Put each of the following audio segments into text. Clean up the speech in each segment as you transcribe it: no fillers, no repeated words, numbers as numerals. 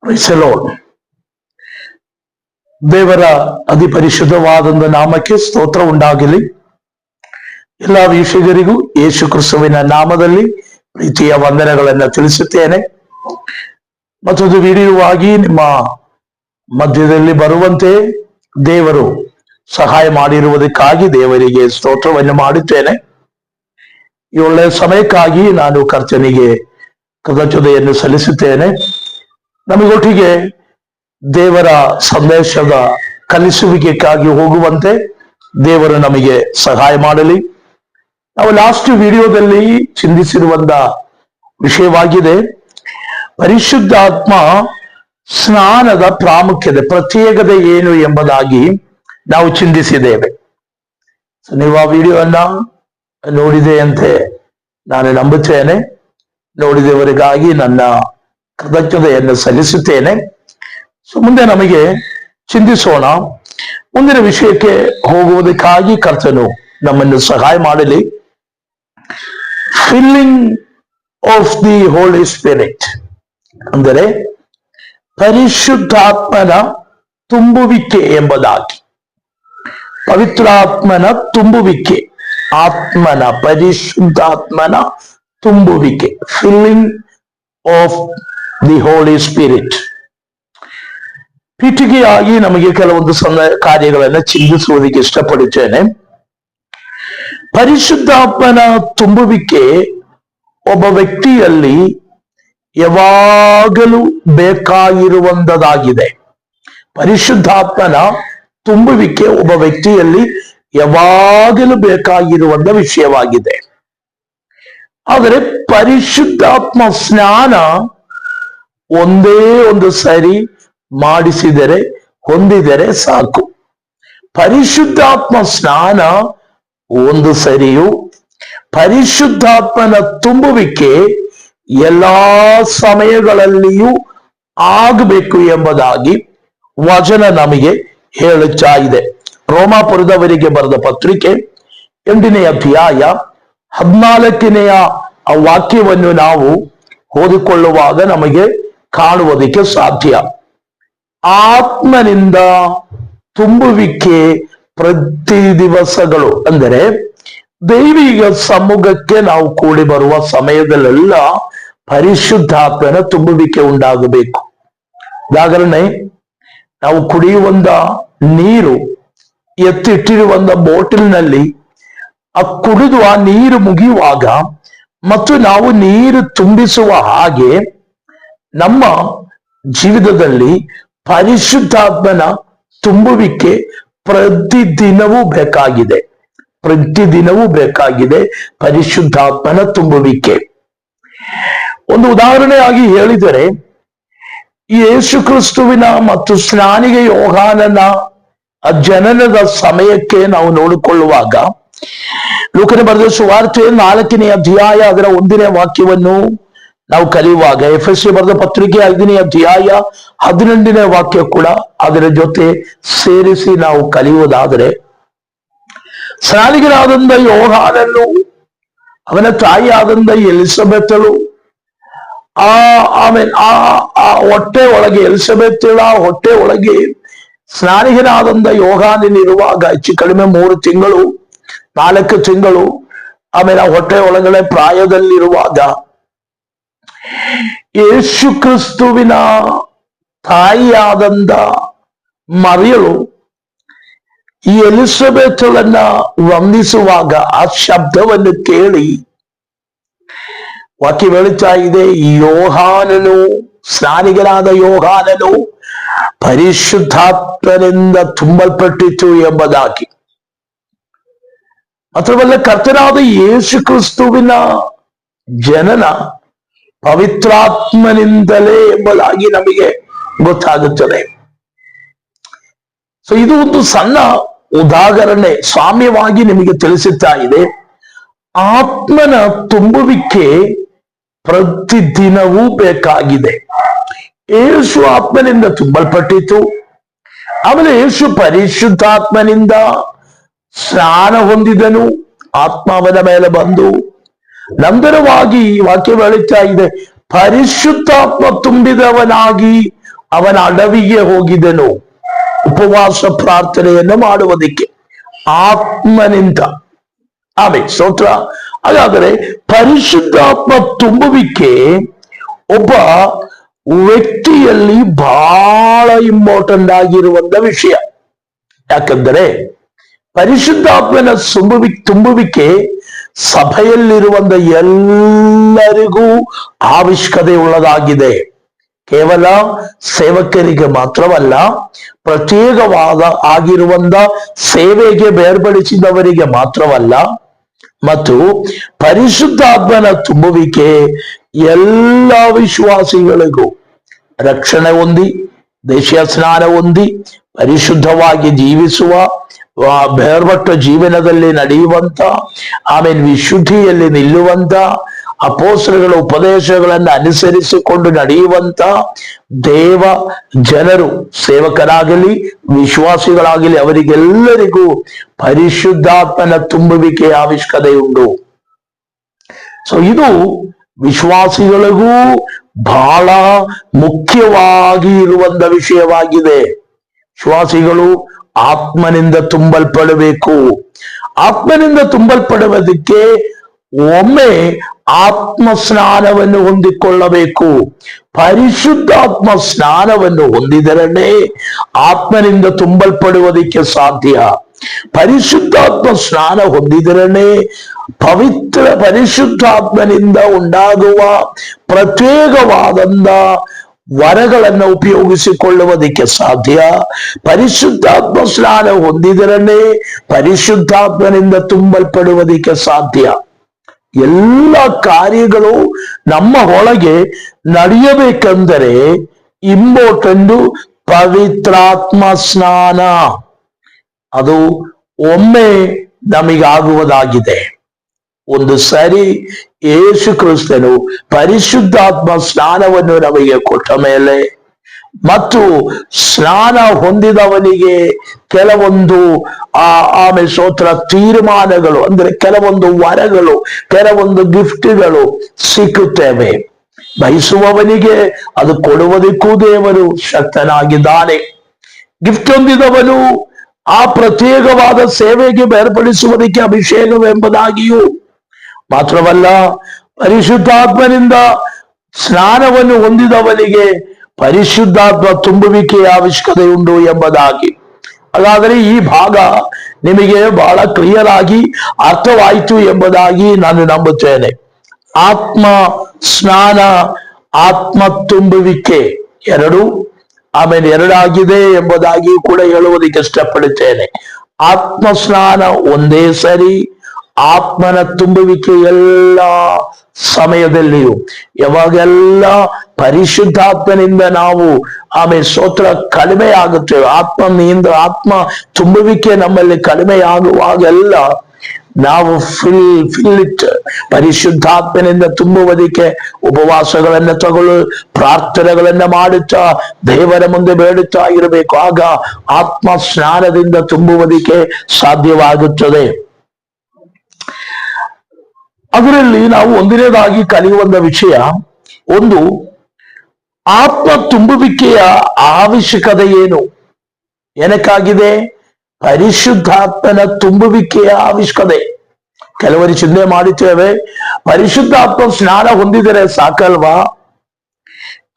Price the lord. ದೇವರ ಅತಿ ಪರಿಶುದ್ಧವಾದ ನಾಮಕ್ಕೆ ಸ್ತೋತ್ರ ಉಂಟಾಗಲಿ. ಎಲ್ಲ ವೀಕ್ಷಕರಿಗೂ ಯೇಸು ಕ್ರಿಸ್ತುವಿನ ನಾಮದಲ್ಲಿ ಪ್ರೀತಿಯ ವಂದನೆಗಳನ್ನು ತಿಳಿಸುತ್ತೇನೆ. ಮತ್ತೊಂದು ವಿಡಿಯೋವಾಗಿ ನಿಮ್ಮ ಮಧ್ಯದಲ್ಲಿ ಬರುವಂತೆ ದೇವರು ಸಹಾಯ ಮಾಡಿರುವುದಕ್ಕಾಗಿ ದೇವರಿಗೆ ಸ್ತೋತ್ರವನ್ನು ಮಾಡುತ್ತೇನೆ. ಈ ಒಳ್ಳೆಯ ಸಮಯಕ್ಕಾಗಿ ನಾನು ಕರ್ತನಿಗೆ ಕೃತಜ್ಞತೆಯನ್ನು ಸಲ್ಲಿಸುತ್ತೇನೆ. ನಮಗೊಟ್ಟಿಗೆ ದೇವರ ಸಂದೇಶದ ಕಲಿಸುವಿಕೆಗಾಗಿ ಹೋಗುವಂತೆ ದೇವರು ನಮಗೆ ಸಹಾಯ ಮಾಡಲಿ. ನಾವು ಲಾಸ್ಟ್ ವಿಡಿಯೋದಲ್ಲಿ ಚಿಂತಿಸಿರುವಂತ ವಿಷಯವಾಗಿದೆ ಪರಿಶುದ್ಧಾತ್ಮ ಸ್ನಾನದ ಪ್ರಾಮುಖ್ಯತೆ, ಪ್ರತ್ಯೇಕತೆ ಏನು ಎಂಬುದಾಗಿ ನಾವು ಚಿಂತಿಸಿದ್ದೇವೆ. ನೀವು ಆ ವಿಡಿಯೋವನ್ನ ನೋಡಿದೆ ಅಂತೆ ನಾನು ನಂಬುತ್ತೇನೆ. ನೋಡಿದವರಿಗಾಗಿ ನನ್ನ ಕೃತಜ್ಞತೆಯನ್ನು ಸಲ್ಲಿಸುತ್ತೇನೆ. ಮುಂದೆ ನಮಗೆ ಚಿಂತಿಸೋಣ. ಮುಂದಿನ ವಿಷಯಕ್ಕೆ ಹೋಗುವುದಕ್ಕಾಗಿ ಕರ್ತನು ನಮ್ಮನ್ನು ಸಹಾಯ ಮಾಡಲಿ. Filling of the Holy Spirit ಅಂದರೆ ಪರಿಶುದ್ಧಾತ್ಮನ ತುಂಬುವಿಕೆ ಎಂಬುದಾಗಿ. ಪವಿತ್ರಾತ್ಮನ ತುಂಬುವಿಕೆ, ಆತ್ಮನ ಪರಿಶುದ್ಧಾತ್ಮನ ತುಂಬುವಿಕೆ, filling of the Holy Spirit. ಪೀಠಿಗೆಯಾಗಿ ನಮಗೆ ಕೆಲವೊಂದು ಕಾರ್ಯಗಳನ್ನು ಚಿಂತಿಸುವುದಕ್ಕೆ ಇಷ್ಟಪಡುತ್ತೇನೆ. ಪರಿಶುದ್ಧಾತ್ಮನ ತುಂಬುವಿಕೆ ಒಬ್ಬ ವ್ಯಕ್ತಿಯಲ್ಲಿ ಯಾವಾಗಲೂ ಬೇಕಾಗಿರುವಂತದಾಗಿದೆ. ಪರಿಶುದ್ಧಾತ್ಮನ ತುಂಬುವಿಕೆ ಒಬ್ಬ ವ್ಯಕ್ತಿಯಲ್ಲಿ ಯಾವಾಗಲೂ ಬೇಕಾಗಿರುವಂತ ವಿಷಯವಾಗಿದೆ. ಆದರೆ ಪರಿಶುದ್ಧಾತ್ಮ ಸ್ನಾನ ಒಂದೇ ಒಂದು ಸರಿ ಮಾಡಿಸಿದರೆ, ಹೊಂದಿದರೆ ಸಾಕು. ಪರಿಶುದ್ಧಾತ್ಮ ಸ್ನಾನ ಒಂದು ಸರಿಯು, ಪರಿಶುದ್ಧಾತ್ಮನ ತುಂಬುವಿಕೆ ಎಲ್ಲಾ ಸಮಯಗಳಲ್ಲಿಯೂ ಆಗಬೇಕು ಎಂಬುದಾಗಿ ವಚನ ನಮಗೆ ಹೇಳುತ್ತಾ ಇದೆ. ರೋಮಾಪುರದವರಿಗೆ ಬರೆದ ಪತ್ರಿಕೆ 8ನೇ ಅಧ್ಯಾಯ 14ನೆಯ ವಾಕ್ಯವನ್ನು ನಾವು ಓದಿಕೊಳ್ಳುವಾಗ ನಮಗೆ ಕಾಣುವುದಕ್ಕೆ ಸಾಧ್ಯ. ಆತ್ಮನಿಂದ ತುಂಬುವಿಕೆ ಪ್ರತಿ ದಿವಸಗಳು, ಅಂದರೆ ದೈವಿಕ ಸಮ್ಮುಖಕ್ಕೆ ನಾವು ಕೂಡಿ ಬರುವ ಸಮಯದಲ್ಲೆಲ್ಲ ಪರಿಶುದ್ಧಾತ್ಮನ ತುಂಬುವಿಕೆ ಉಂಟಾಗಬೇಕು. ಉದಾಹರಣೆ, ನಾವು ಕುಡಿಯುವಂತ ನೀರು ಎತ್ತಿಟ್ಟಿರುವಂತ ಬೋಟಲ್ನಲ್ಲಿ ಕುಡಿದು ಆ ನೀರು ಮುಗಿಯುವಾಗ ಮತ್ತು ನಾವು ನೀರು ತುಂಬಿಸುವ ಹಾಗೆ ನಮ್ಮ ಜೀವಿತದಲ್ಲಿ ಪರಿಶುದ್ಧಾತ್ಮನ ತುಂಬುವಿಕೆ ಪ್ರತಿದಿನವೂ ಬೇಕಾಗಿದೆ. ಪ್ರತಿದಿನವೂ ಬೇಕಾಗಿದೆ ಪರಿಶುದ್ಧಾತ್ಮನ ತುಂಬುವಿಕೆ. ಒಂದು ಉದಾಹರಣೆಯಾಗಿ ಹೇಳಿದರೆ, ಯೇಸು ಕ್ರಿಸ್ತುವಿನ ಮತ್ತು ಸ್ನಾನಿಗೆ ಯೋಹಾನನ ಜನನದ ಸಮಯಕ್ಕೆ ನಾವು ನೋಡಿಕೊಳ್ಳುವಾಗ ಲೂಕನ ಬರೆದ ಸುವಾರ್ತೆ 4ನೇ ಅಧ್ಯಾಯ ಅದರ 1ನೇ ವಾಕ್ಯವನ್ನು ನಾವು ಕಲಿಯುವಾಗ, ಎಫೆಸ ಬರೆದ ಪತ್ರಿಕೆ 5ನೇ ಅಧ್ಯಾಯ 18ನೇ ವಾಕ್ಯ ಕೂಡ ಅದರ ಜೊತೆ ಸೇರಿಸಿ ನಾವು ಕಲಿಯುವುದಾದರೆ, ಸ್ನಾನಿಗನಾದಂದ ಯೋಹಾನನು, ಅವನ ತಾಯಿಯಾದಂದ ಎಲಿಸಬೆತಳು, ಆಮೇಲೆ ಆ ಹೊಟ್ಟೆ ಒಳಗೆ ಎಲಿಸಬೆತ್ತಳ ಹೊಟ್ಟೆ ಒಳಗೆ ಸ್ನಾನಿಗನಾದಂದ ಯೋಹಾನನಿರುವಾಗ ಹೆಚ್ಚು ಕಡಿಮೆ 3 ತಿಂಗಳು 4 ತಿಂಗಳು, ಆಮೇಲೆ ಆ ಹೊಟ್ಟೆ ಒಳಗಡೆ ಪ್ರಾಯದಲ್ಲಿರುವಾಗ ಯೇಸು ಕ್ರಿಸ್ತುವಿನ ತಾಯಿಯಾದಂದ ಮರಿಯಳು ಈ ಎಲಿಸಬೆತಳನ್ನ ವಂದಿಸುವಾಗ ಆ ಶಬ್ದವನ್ನು ಕೇಳಿ ವಾಕ್ಯ ಹೇಳುತ್ತಾ ಇದೆ, ಯೋಹಾನನು, ಸ್ನಾನಿಗನಾದ ಯೋಹಾನನು ಪರಿಶುದ್ಧಾತ್ಮನಿಂದ ತುಂಬಲ್ಪಟ್ಟಿತು ಎಂಬುದಾಗಿ. ಮಾತ್ರವಲ್ಲ, ಕರ್ತನಾದ ಯೇಸು ಕ್ರಿಸ್ತುವಿನ ಜನನ ಪವಿತ್ರಾತ್ಮನಿಂದಲೇ ಎಂಬುದಾಗಿ ನಮಗೆ ಗೊತ್ತಾಗುತ್ತದೆ. ಇದು ಒಂದು ಸಣ್ಣ ಉದಾಹರಣೆ, ಸಾಮ್ಯವಾಗಿ ನಿಮಗೆ ತಿಳಿಸುತ್ತಾ ಇದೆ. ಆತ್ಮನ ತುಂಬುವಿಕೆ ಪ್ರತಿದಿನವೂ ಬೇಕಾಗಿದೆ. ಯೇಸು ಆತ್ಮನಿಂದ ತುಂಬಲ್ಪಟ್ಟಿತು, ಆಮೇಲೆ ಯೇಸು ಪರಿಶುದ್ಧಾತ್ಮನಿಂದ ಸ್ನಾನ ಹೊಂದಿದನು, ಆತ್ಮ ಅವನ ಮೇಲೆ ಬಂದು ನಂತರವಾಗಿ ವಾಕ್ಯ ಹೇಳುತ್ತಾ ಇದೆ, ಪರಿಶುದ್ಧಾತ್ಮ ತುಂಬಿದವನಾಗಿ ಅವನ ಅಡವಿಗೆ ಹೋಗಿದನು ಉಪವಾಸ ಪ್ರಾರ್ಥನೆಯನ್ನು ಮಾಡುವುದಕ್ಕೆ ಆತ್ಮನಿಂದ. ಆಮೇಲೆ ಸ್ತೋತ್ರ. ಹಾಗಾದರೆ ಪರಿಶುದ್ಧಾತ್ಮ ತುಂಬುವಿಕೆ ಒಬ್ಬ ವ್ಯಕ್ತಿಯಲ್ಲಿ ಬಹಳ ಇಂಪಾರ್ಟೆಂಟ್ ಆಗಿರುವಂತ ವಿಷಯ. ಯಾಕಂದರೆ ಪರಿಶುದ್ಧಾತ್ಮನ ತುಂಬುವಿಕೆ ಸಭೆಯಲ್ಲಿರುವಂತ ಎಲ್ಲರಿಗೂ ಅವಶ್ಯಕತೆ ಉಳ್ಳದಾಗಿದೆ. ಕೇವಲ ಸೇವಕರಿಗೆ ಮಾತ್ರವಲ್ಲ, ಪ್ರತ್ಯೇಕವಾದ ಆಗಿರುವಂತ ಸೇವೆಗೆ ಬೇರ್ಪಡಿಸಿದವರಿಗೆ ಮಾತ್ರವಲ್ಲ, ಮತ್ತು ಪರಿಶುದ್ಧಾತ್ಮನ ತುಂಬುವಿಕೆ ಎಲ್ಲ ವಿಶ್ವಾಸಿಗಳಿಗೂ ರಕ್ಷಣೆ ಹೊಂದಿ, ದೇಶೀಯ ಸ್ನಾನ ಹೊಂದಿ, ಪರಿಶುದ್ಧವಾಗಿ ಜೀವಿಸುವ, ಬೇರ್ಪಟ್ಟ ಜೀವನದಲ್ಲಿ ನಡೆಯುವಂತ, ಆಮೇಲೆ ವಿಶುದ್ಧಿಯಲ್ಲಿ ನಿಲ್ಲುವಂತ, ಅಪೊಸ್ತಲರ ಉಪದೇಶಗಳನ್ನು ಅನುಸರಿಸಿಕೊಂಡು ನಡೆಯುವಂತ ದೇವ ಜನರು, ಸೇವಕರಾಗಲಿ ವಿಶ್ವಾಸಿಗಳಾಗಲಿ, ಅವರಿಗೆಲ್ಲರಿಗೂ ಪರಿಶುದ್ಧಾತ್ಮನ ತುಂಬುವಿಕೆಯ ಅವಶ್ಯಕತೆ ಉಂಟು. ಸೊ ಇದು ವಿಶ್ವಾಸಿಗಳಿಗೂ ಬಹಳ ಮುಖ್ಯವಾಗಿ ಇರುವಂತ ವಿಷಯವಾಗಿದೆ. ವಿಶ್ವಾಸಿಗಳು ಆತ್ಮನಿಂದ ತುಂಬಲ್ಪಡಬೇಕು. ಆತ್ಮನಿಂದ ತುಂಬಲ್ಪಡುವುದಕ್ಕೆ ಒಮ್ಮೆ ಆತ್ಮ ಸ್ನಾನವನ್ನು ಹೊಂದಿಕೊಳ್ಳಬೇಕು. ಪರಿಶುದ್ಧಾತ್ಮ ಸ್ನಾನವನ್ನು ಹೊಂದಿದರೇ ಆತ್ಮನಿಂದ ತುಂಬಲ್ಪಡುವುದಕ್ಕೆ ಸಾಧ್ಯ. ಪರಿಶುದ್ಧಾತ್ಮ ಸ್ನಾನ ಹೊಂದಿದರೇ ಪವಿತ್ರ ಪರಿಶುದ್ಧಾತ್ಮನಿಂದ ಉಂಟಾಗುವ ಪ್ರತ್ಯೇಕವಾದಂತ ವರಗಳನ್ನು ಉಪಯೋಗಿಸಿಕೊಳ್ಳುವುದಕ್ಕೆ ಸಾಧ್ಯ. ಪರಿಶುದ್ಧಾತ್ಮ ಸ್ನಾನ ಹೊಂದಿದರೇ ಪರಿಶುದ್ಧಾತ್ಮನಿಂದ ತುಂಬಲ್ಪಡುವುದಕ್ಕೆ ಸಾಧ್ಯ. ಎಲ್ಲ ಕಾರ್ಯಗಳು ನಮ್ಮ ಒಳಗೆ ನಡೆಯಬೇಕೆಂದರೆ ಇಂಪಾರ್ಟೆಂಟ್ ಪವಿತ್ರಾತ್ಮ ಸ್ನಾನ. ಅದು ಒಮ್ಮೆ ನಮಗಾಗುವುದಾಗಿದೆ. ಒಂದು ಸರಿ ಯೇಸು ಕ್ರಿಸ್ತನು ಪರಿಶುದ್ಧಾತ್ಮ ಸ್ನಾನವನ್ನು ನಮಗೆ ಕೊಟ್ಟ ಮೇಲೆ ಮತ್ತು ಸ್ನಾನ ಹೊಂದಿದವನಿಗೆ ಕೆಲವೊಂದು ಆಮೇಲೆ ಸ್ತೋತ್ರ ತೀರ್ಮಾನಗಳು, ಅಂದ್ರೆ ಕೆಲವೊಂದು ವರಗಳು, ಕೆಲವೊಂದು ಗಿಫ್ಟ್ಗಳು ಸಿಕ್ಕುತ್ತವೆ. ಬಯಸುವವನಿಗೆ ಅದು ಕೊಡುವುದಕ್ಕೂ ದೇವರು ಶಕ್ತನಾಗಿದ್ದಾನೆ. ಗಿಫ್ಟ್ ಹೊಂದಿದವನು ಆ ಪ್ರತ್ಯೇಕವಾದ ಸೇವೆಗೆ ಬೇರ್ಪಡಿಸುವುದಕ್ಕೆ ಅಭಿಷೇಕವೆಂಬುದಾಗಿಯೂ ಮಾತ್ರವಲ್ಲ, ಪರಿಶುದ್ಧಾತ್ಮನಿಂದ ಸ್ನಾನವನ್ನು ಹೊಂದಿದವನಿಗೆ ಪರಿಶುದ್ಧಾತ್ಮ ತುಂಬುವಿಕೆಯ ಅವಶ್ಯಕತೆ ಉಂಟು ಎಂಬುದಾಗಿ. ಹಾಗಾದರೆ ಈ ಭಾಗ ನಿಮಗೆ ಬಹಳ ಕ್ಲಿಯರ್ ಆಗಿ ಅರ್ಥವಾಯಿತು ಎಂಬುದಾಗಿ ನಾನು ನಂಬುತ್ತೇನೆ. ಆತ್ಮ ಸ್ನಾನ, ಆತ್ಮ ತುಂಬುವಿಕೆ ಆಮೇಲೆ ಎರಡಾಗಿದೆ ಎಂಬುದಾಗಿ ಕೂಡ ಹೇಳುವುದಕ್ಕೆ ಇಷ್ಟಪಡುತ್ತೇನೆ. ಆತ್ಮ ಸ್ನಾನ ಒಂದೇ ಸರಿ, ಆತ್ಮನ ತುಂಬುವಿಕೆ ಎಲ್ಲ ಸಮಯದಲ್ಲಿಯೂ. ಯಾವಾಗೆಲ್ಲ ಪರಿಶುದ್ಧಾತ್ಮನಿಂದ ನಾವು ಆಮೇಲೆ ಸ್ತೋತ್ರ ಕಡಿಮೆ ಆಗುತ್ತೇವೆ, ಆತ್ಮ ತುಂಬುವಿಕೆ ನಮ್ಮಲ್ಲಿ ಕಡಿಮೆ ಆಗುವಾಗೆಲ್ಲ ನಾವು ಫಿಲ್ ಪರಿಶುದ್ಧಾತ್ಮನಿಂದ ತುಂಬುವುದಕ್ಕೆ ಉಪವಾಸಗಳನ್ನ ತಗೊಳ್ಳು, ಪ್ರಾರ್ಥನೆಗಳನ್ನ ಮಾಡುತ್ತಾ ದೇವರ ಮುಂದೆ ಬೇಡುತ್ತಾ ಇರಬೇಕು. ಆಗ ಆತ್ಮ ಸ್ನಾನದಿಂದ ತುಂಬುವುದಕ್ಕೆ ಸಾಧ್ಯವಾಗುತ್ತದೆ. ಅದರಲ್ಲಿ ನಾವು ಒಂದನೇದಾಗಿ ಕಲಿಯುವಂತ ವಿಷಯ, ಒಂದು ಆತ್ಮ ತುಂಬುವಿಕೆಯ ಅವಶ್ಯಕತೆ ಏನು, ಏನಕ್ಕಾಗಿದೆ? ಪರಿಶುದ್ಧಾತ್ಮನ ತುಂಬುವಿಕೆಯ ಅವಶ್ಯಕತೆ. ಕೆಲವರು ಚಿಂತೆ ಮಾಡುತ್ತೇವೆ, ಪರಿಶುದ್ಧಾತ್ಮ ಸ್ನಾನ ಹೊಂದಿದರೆ ಸಾಕಲ್ವಾ,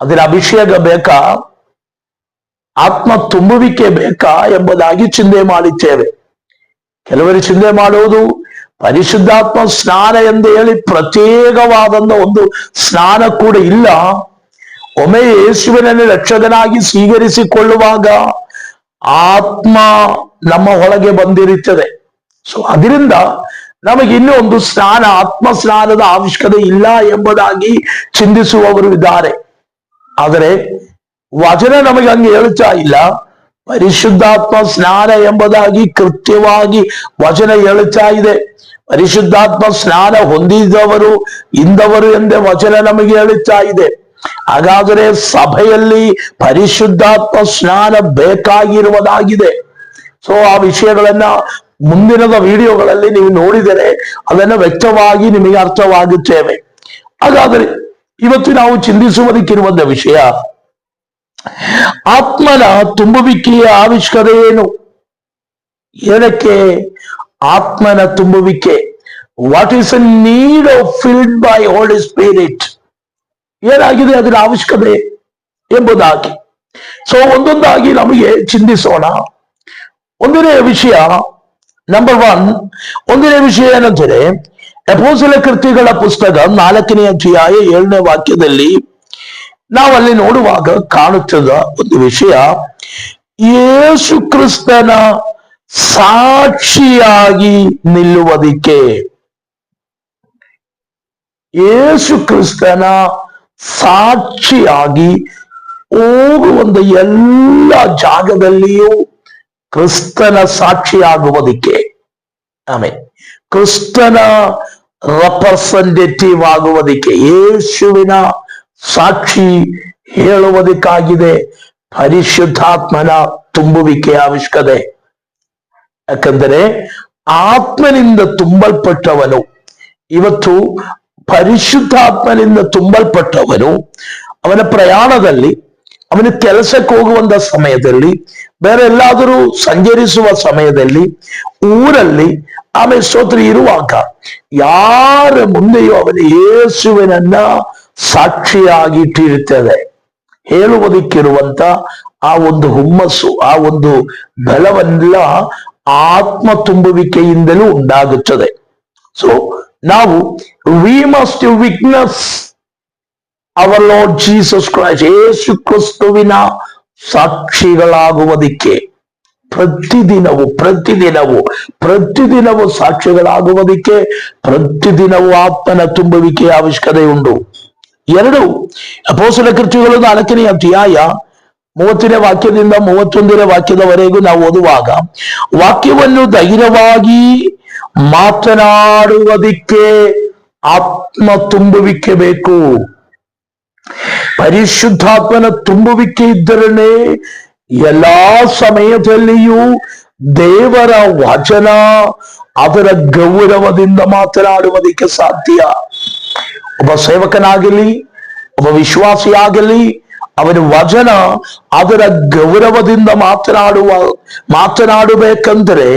ಅದರ ಅಭಿಷೇಕ ಬೇಕಾ, ಆತ್ಮ ತುಂಬುವಿಕೆ ಬೇಕಾ ಎಂಬುದಾಗಿ ಚಿಂತೆ ಮಾಡುತ್ತೇವೆ. ಕೆಲವರು ಚಿಂತೆ ಮಾಡುವುದು ಪರಿಶುದ್ಧಾತ್ಮ ಸ್ನಾನ ಎಂದು ಹೇಳಿ ಪ್ರತ್ಯೇಕವಾದಂತ ಒಂದು ಸ್ನಾನ ಕೂಡ ಇಲ್ಲ. ಒಮ್ಮೆ ಯೇಸುವಿನನ್ನು ರಕ್ಷಕನಾಗಿ ಸ್ವೀಕರಿಸಿಕೊಳ್ಳುವಾಗ ಆತ್ಮ ನಮ್ಮ ಒಳಗೆ ಬಂದಿರುತ್ತದೆ. ಸೊ ಅದರಿಂದ ನಮಗೆ ಇನ್ನೂ ಒಂದು ಸ್ನಾನ, ಆತ್ಮ ಸ್ನಾನದ ಅವಶ್ಯಕತೆ ಇಲ್ಲ ಎಂಬುದಾಗಿ ಚಿಂತಿಸುವವರು ಇದ್ದಾರೆ. ಆದರೆ ವಚನ ನಮಗೆ ಹಂಗೆ ಹೇಳುತ್ತಾ ಇಲ್ಲ. ಪರಿಶುದ್ಧಾತ್ಮ ಸ್ನಾನ ಎಂಬುದಾಗಿ ಕೃತ್ಯವಾಗಿ ವಚನ ಹೇಳುತ್ತಾ ಇದೆ. ಪರಿಶುದ್ಧಾತ್ಮ ಸ್ನಾನ ಹೊಂದಿದವರು ಇಂದವರು ಎಂದೇ ವಚನ ನಮಗೆ ಹೇಳುತ್ತಾ ಇದೆ. ಹಾಗಾದರೆ ಸಭೆಯಲ್ಲಿ ಪರಿಶುದ್ಧಾತ್ಮ ಸ್ನಾನ ಬೇಕಾಗಿರುವುದಾಗಿದೆ. ಸೊ ಆ ವಿಷಯಗಳನ್ನ ಮುಂದಿನದ ವಿಡಿಯೋಗಳಲ್ಲಿ ನೀವು ನೋಡಿದರೆ ಅದನ್ನು ವ್ಯಕ್ತವಾಗಿ ನಿಮಗೆ ಅರ್ಥವಾಗುತ್ತೇವೆ. ಹಾಗಾದರೆ ಇವತ್ತು ನಾವು ಚಿಂತಿಸುವುದಕ್ಕಿರುವಂತ ವಿಷಯ, ಆತ್ಮನ ತುಂಬುವಿಕೆಯ ಅವಶ್ಯಕತೆ ಏನು? ಏನಕ್ಕೆ ಆತ್ಮನ ತುಂಬುವಿಕೆ? What is a need of filled by Holy Spirit? ಏನಾಗಿದೆ ಅದರ ಅವಶ್ಯಕತೆ ಎಂಬುದಾಗಿ ಒಂದೊಂದಾಗಿ ನಮಗೆ ಚಿಂತಿಸೋಣ. ಒಂದನೇ ವಿಷಯ, ನಂಬರ್ 1, ಒಂದನೇ ವಿಷಯ ಏನಂದರೆ ಅಪೊಸ್ತಲರ ಕೃತ್ಯಗಳ ಪುಸ್ತಕ 4ನೇ ಅಧ್ಯಾಯ 7ನೇ ವಾಕ್ಯದಲ್ಲಿ ನಾವಲ್ಲಿ ನೋಡುವಾಗ ಕಾಣುತ್ತದ ಒಂದು ವಿಷಯ, ಯೇಸು ಕ್ರಿಸ್ತನ ಸಾಕ್ಷಿಯಾಗಿ ನಿಲ್ಲುವುದಕ್ಕೆ, ಯೇಸು ಕ್ರಿಸ್ತನ ಸಾಕ್ಷಿಯಾಗಿ ಹೋಗುವಂತ ಎಲ್ಲ ಜಾಗದಲ್ಲಿಯೂ ಕ್ರಿಸ್ತನ ಸಾಕ್ಷಿಯಾಗುವುದಕ್ಕೆ, ಆಮೇಲೆ ಕ್ರಿಸ್ತನ ರೆಪ್ರೆಸೆಂಟೇಟಿವ್ ಆಗುವುದಕ್ಕೆ, ಯೇಸುವಿನ ಸಾಕ್ಷಿ ಹೇಳುವುದಕ್ಕಾಗಿದೆ ಪರಿಶುದ್ಧಾತ್ಮನ ತುಂಬುವಿಕೆಯ ಅವಶ್ಯಕತೆ. ಯಾಕಂದರೆ ಆತ್ಮನಿಂದ ತುಂಬಲ್ಪಟ್ಟವನು, ಇವತ್ತು ಪರಿಶುದ್ಧಾತ್ಮನಿಂದ ತುಂಬಲ್ಪಟ್ಟವನು ಅವನ ಪ್ರಯಾಣದಲ್ಲಿ, ಅವನ ಕೆಲಸಕ್ಕೆ ಹೋಗುವಂತ ಸಮಯದಲ್ಲಿ, ಬೇರೆ ಎಲ್ಲಾದರೂ ಸಂಚರಿಸುವ ಸಮಯದಲ್ಲಿ, ಊರಲ್ಲಿ, ಆಮೇಲೆ ಸ್ತೋತ್ರ ಇರುವಾಗ ಯಾರ ಮುಂದೆಯೂ ಅವನ ಯೇಸುವಿನನ್ನ ಸಾಕ್ಷಿಯಾಗಿ ಇಟ್ಟಿರುತ್ತದೆ. ಹೇಳುವುದಕ್ಕಿರುವಂತ ಆ ಒಂದು ಹುಮ್ಮಸ್ಸು, ಆ ಒಂದು ಬಲವೆಲ್ಲ ಆತ್ಮ ತುಂಬುವಿಕೆಯಿಂದಲೂ ಉಂಟಾಗುತ್ತದೆ. ಸೊ ನಾವು we must witness our Lord Jesus Christ, ಯೇಸು ಕ್ರಿಸ್ತುವಿನ ಸಾಕ್ಷಿಗಳಾಗುವುದಕ್ಕೆ ಪ್ರತಿದಿನವೂ ಸಾಕ್ಷಿಗಳಾಗುವುದಕ್ಕೆ ಪ್ರತಿದಿನವೂ ಆತ್ಮನ ತುಂಬುವಿಕೆಯ ಅವಶ್ಯಕತೆ ಉಂಟು. 2 ಅಪೊಸ್ತಲರ ಕೃತ್ಯಗಳು 4ನೇ ಅಧ್ಯಾಯ 30ನೇ ವಾಕ್ಯದಿಂದ 31ನೇ ವಾಕ್ಯದವರೆಗೂ ನಾವು ಓದುವಾಗ, ವಾಕ್ಯವನ್ನು ಧೈರ್ಯವಾಗಿ ಮಾತನಾಡುವುದಕ್ಕೆ ಆತ್ಮ ತುಂಬುವಿಕೆ ಬೇಕು. ಪರಿಶುದ್ಧಾತ್ಮನ ತುಂಬುವಿಕೆ ಇದ್ದರೇ ಎಲ್ಲಾ ಸಮಯದಲ್ಲಿಯೂ ದೇವರ ವಚನ ಅದರ ಗೌರವದಿಂದ ಮಾತನಾಡುವುದಕ್ಕೆ ಸಾಧ್ಯ. ಒಬ್ಬ ಸೇವಕನಾಗಲಿ, ಒಬ್ಬ ವಿಶ್ವಾಸಿಯಾಗಲಿ, ಅವನ ವಚನ ಅದರ ಗೌರವದಿಂದ ಮಾತನಾಡಬೇಕಂದ್ರೆ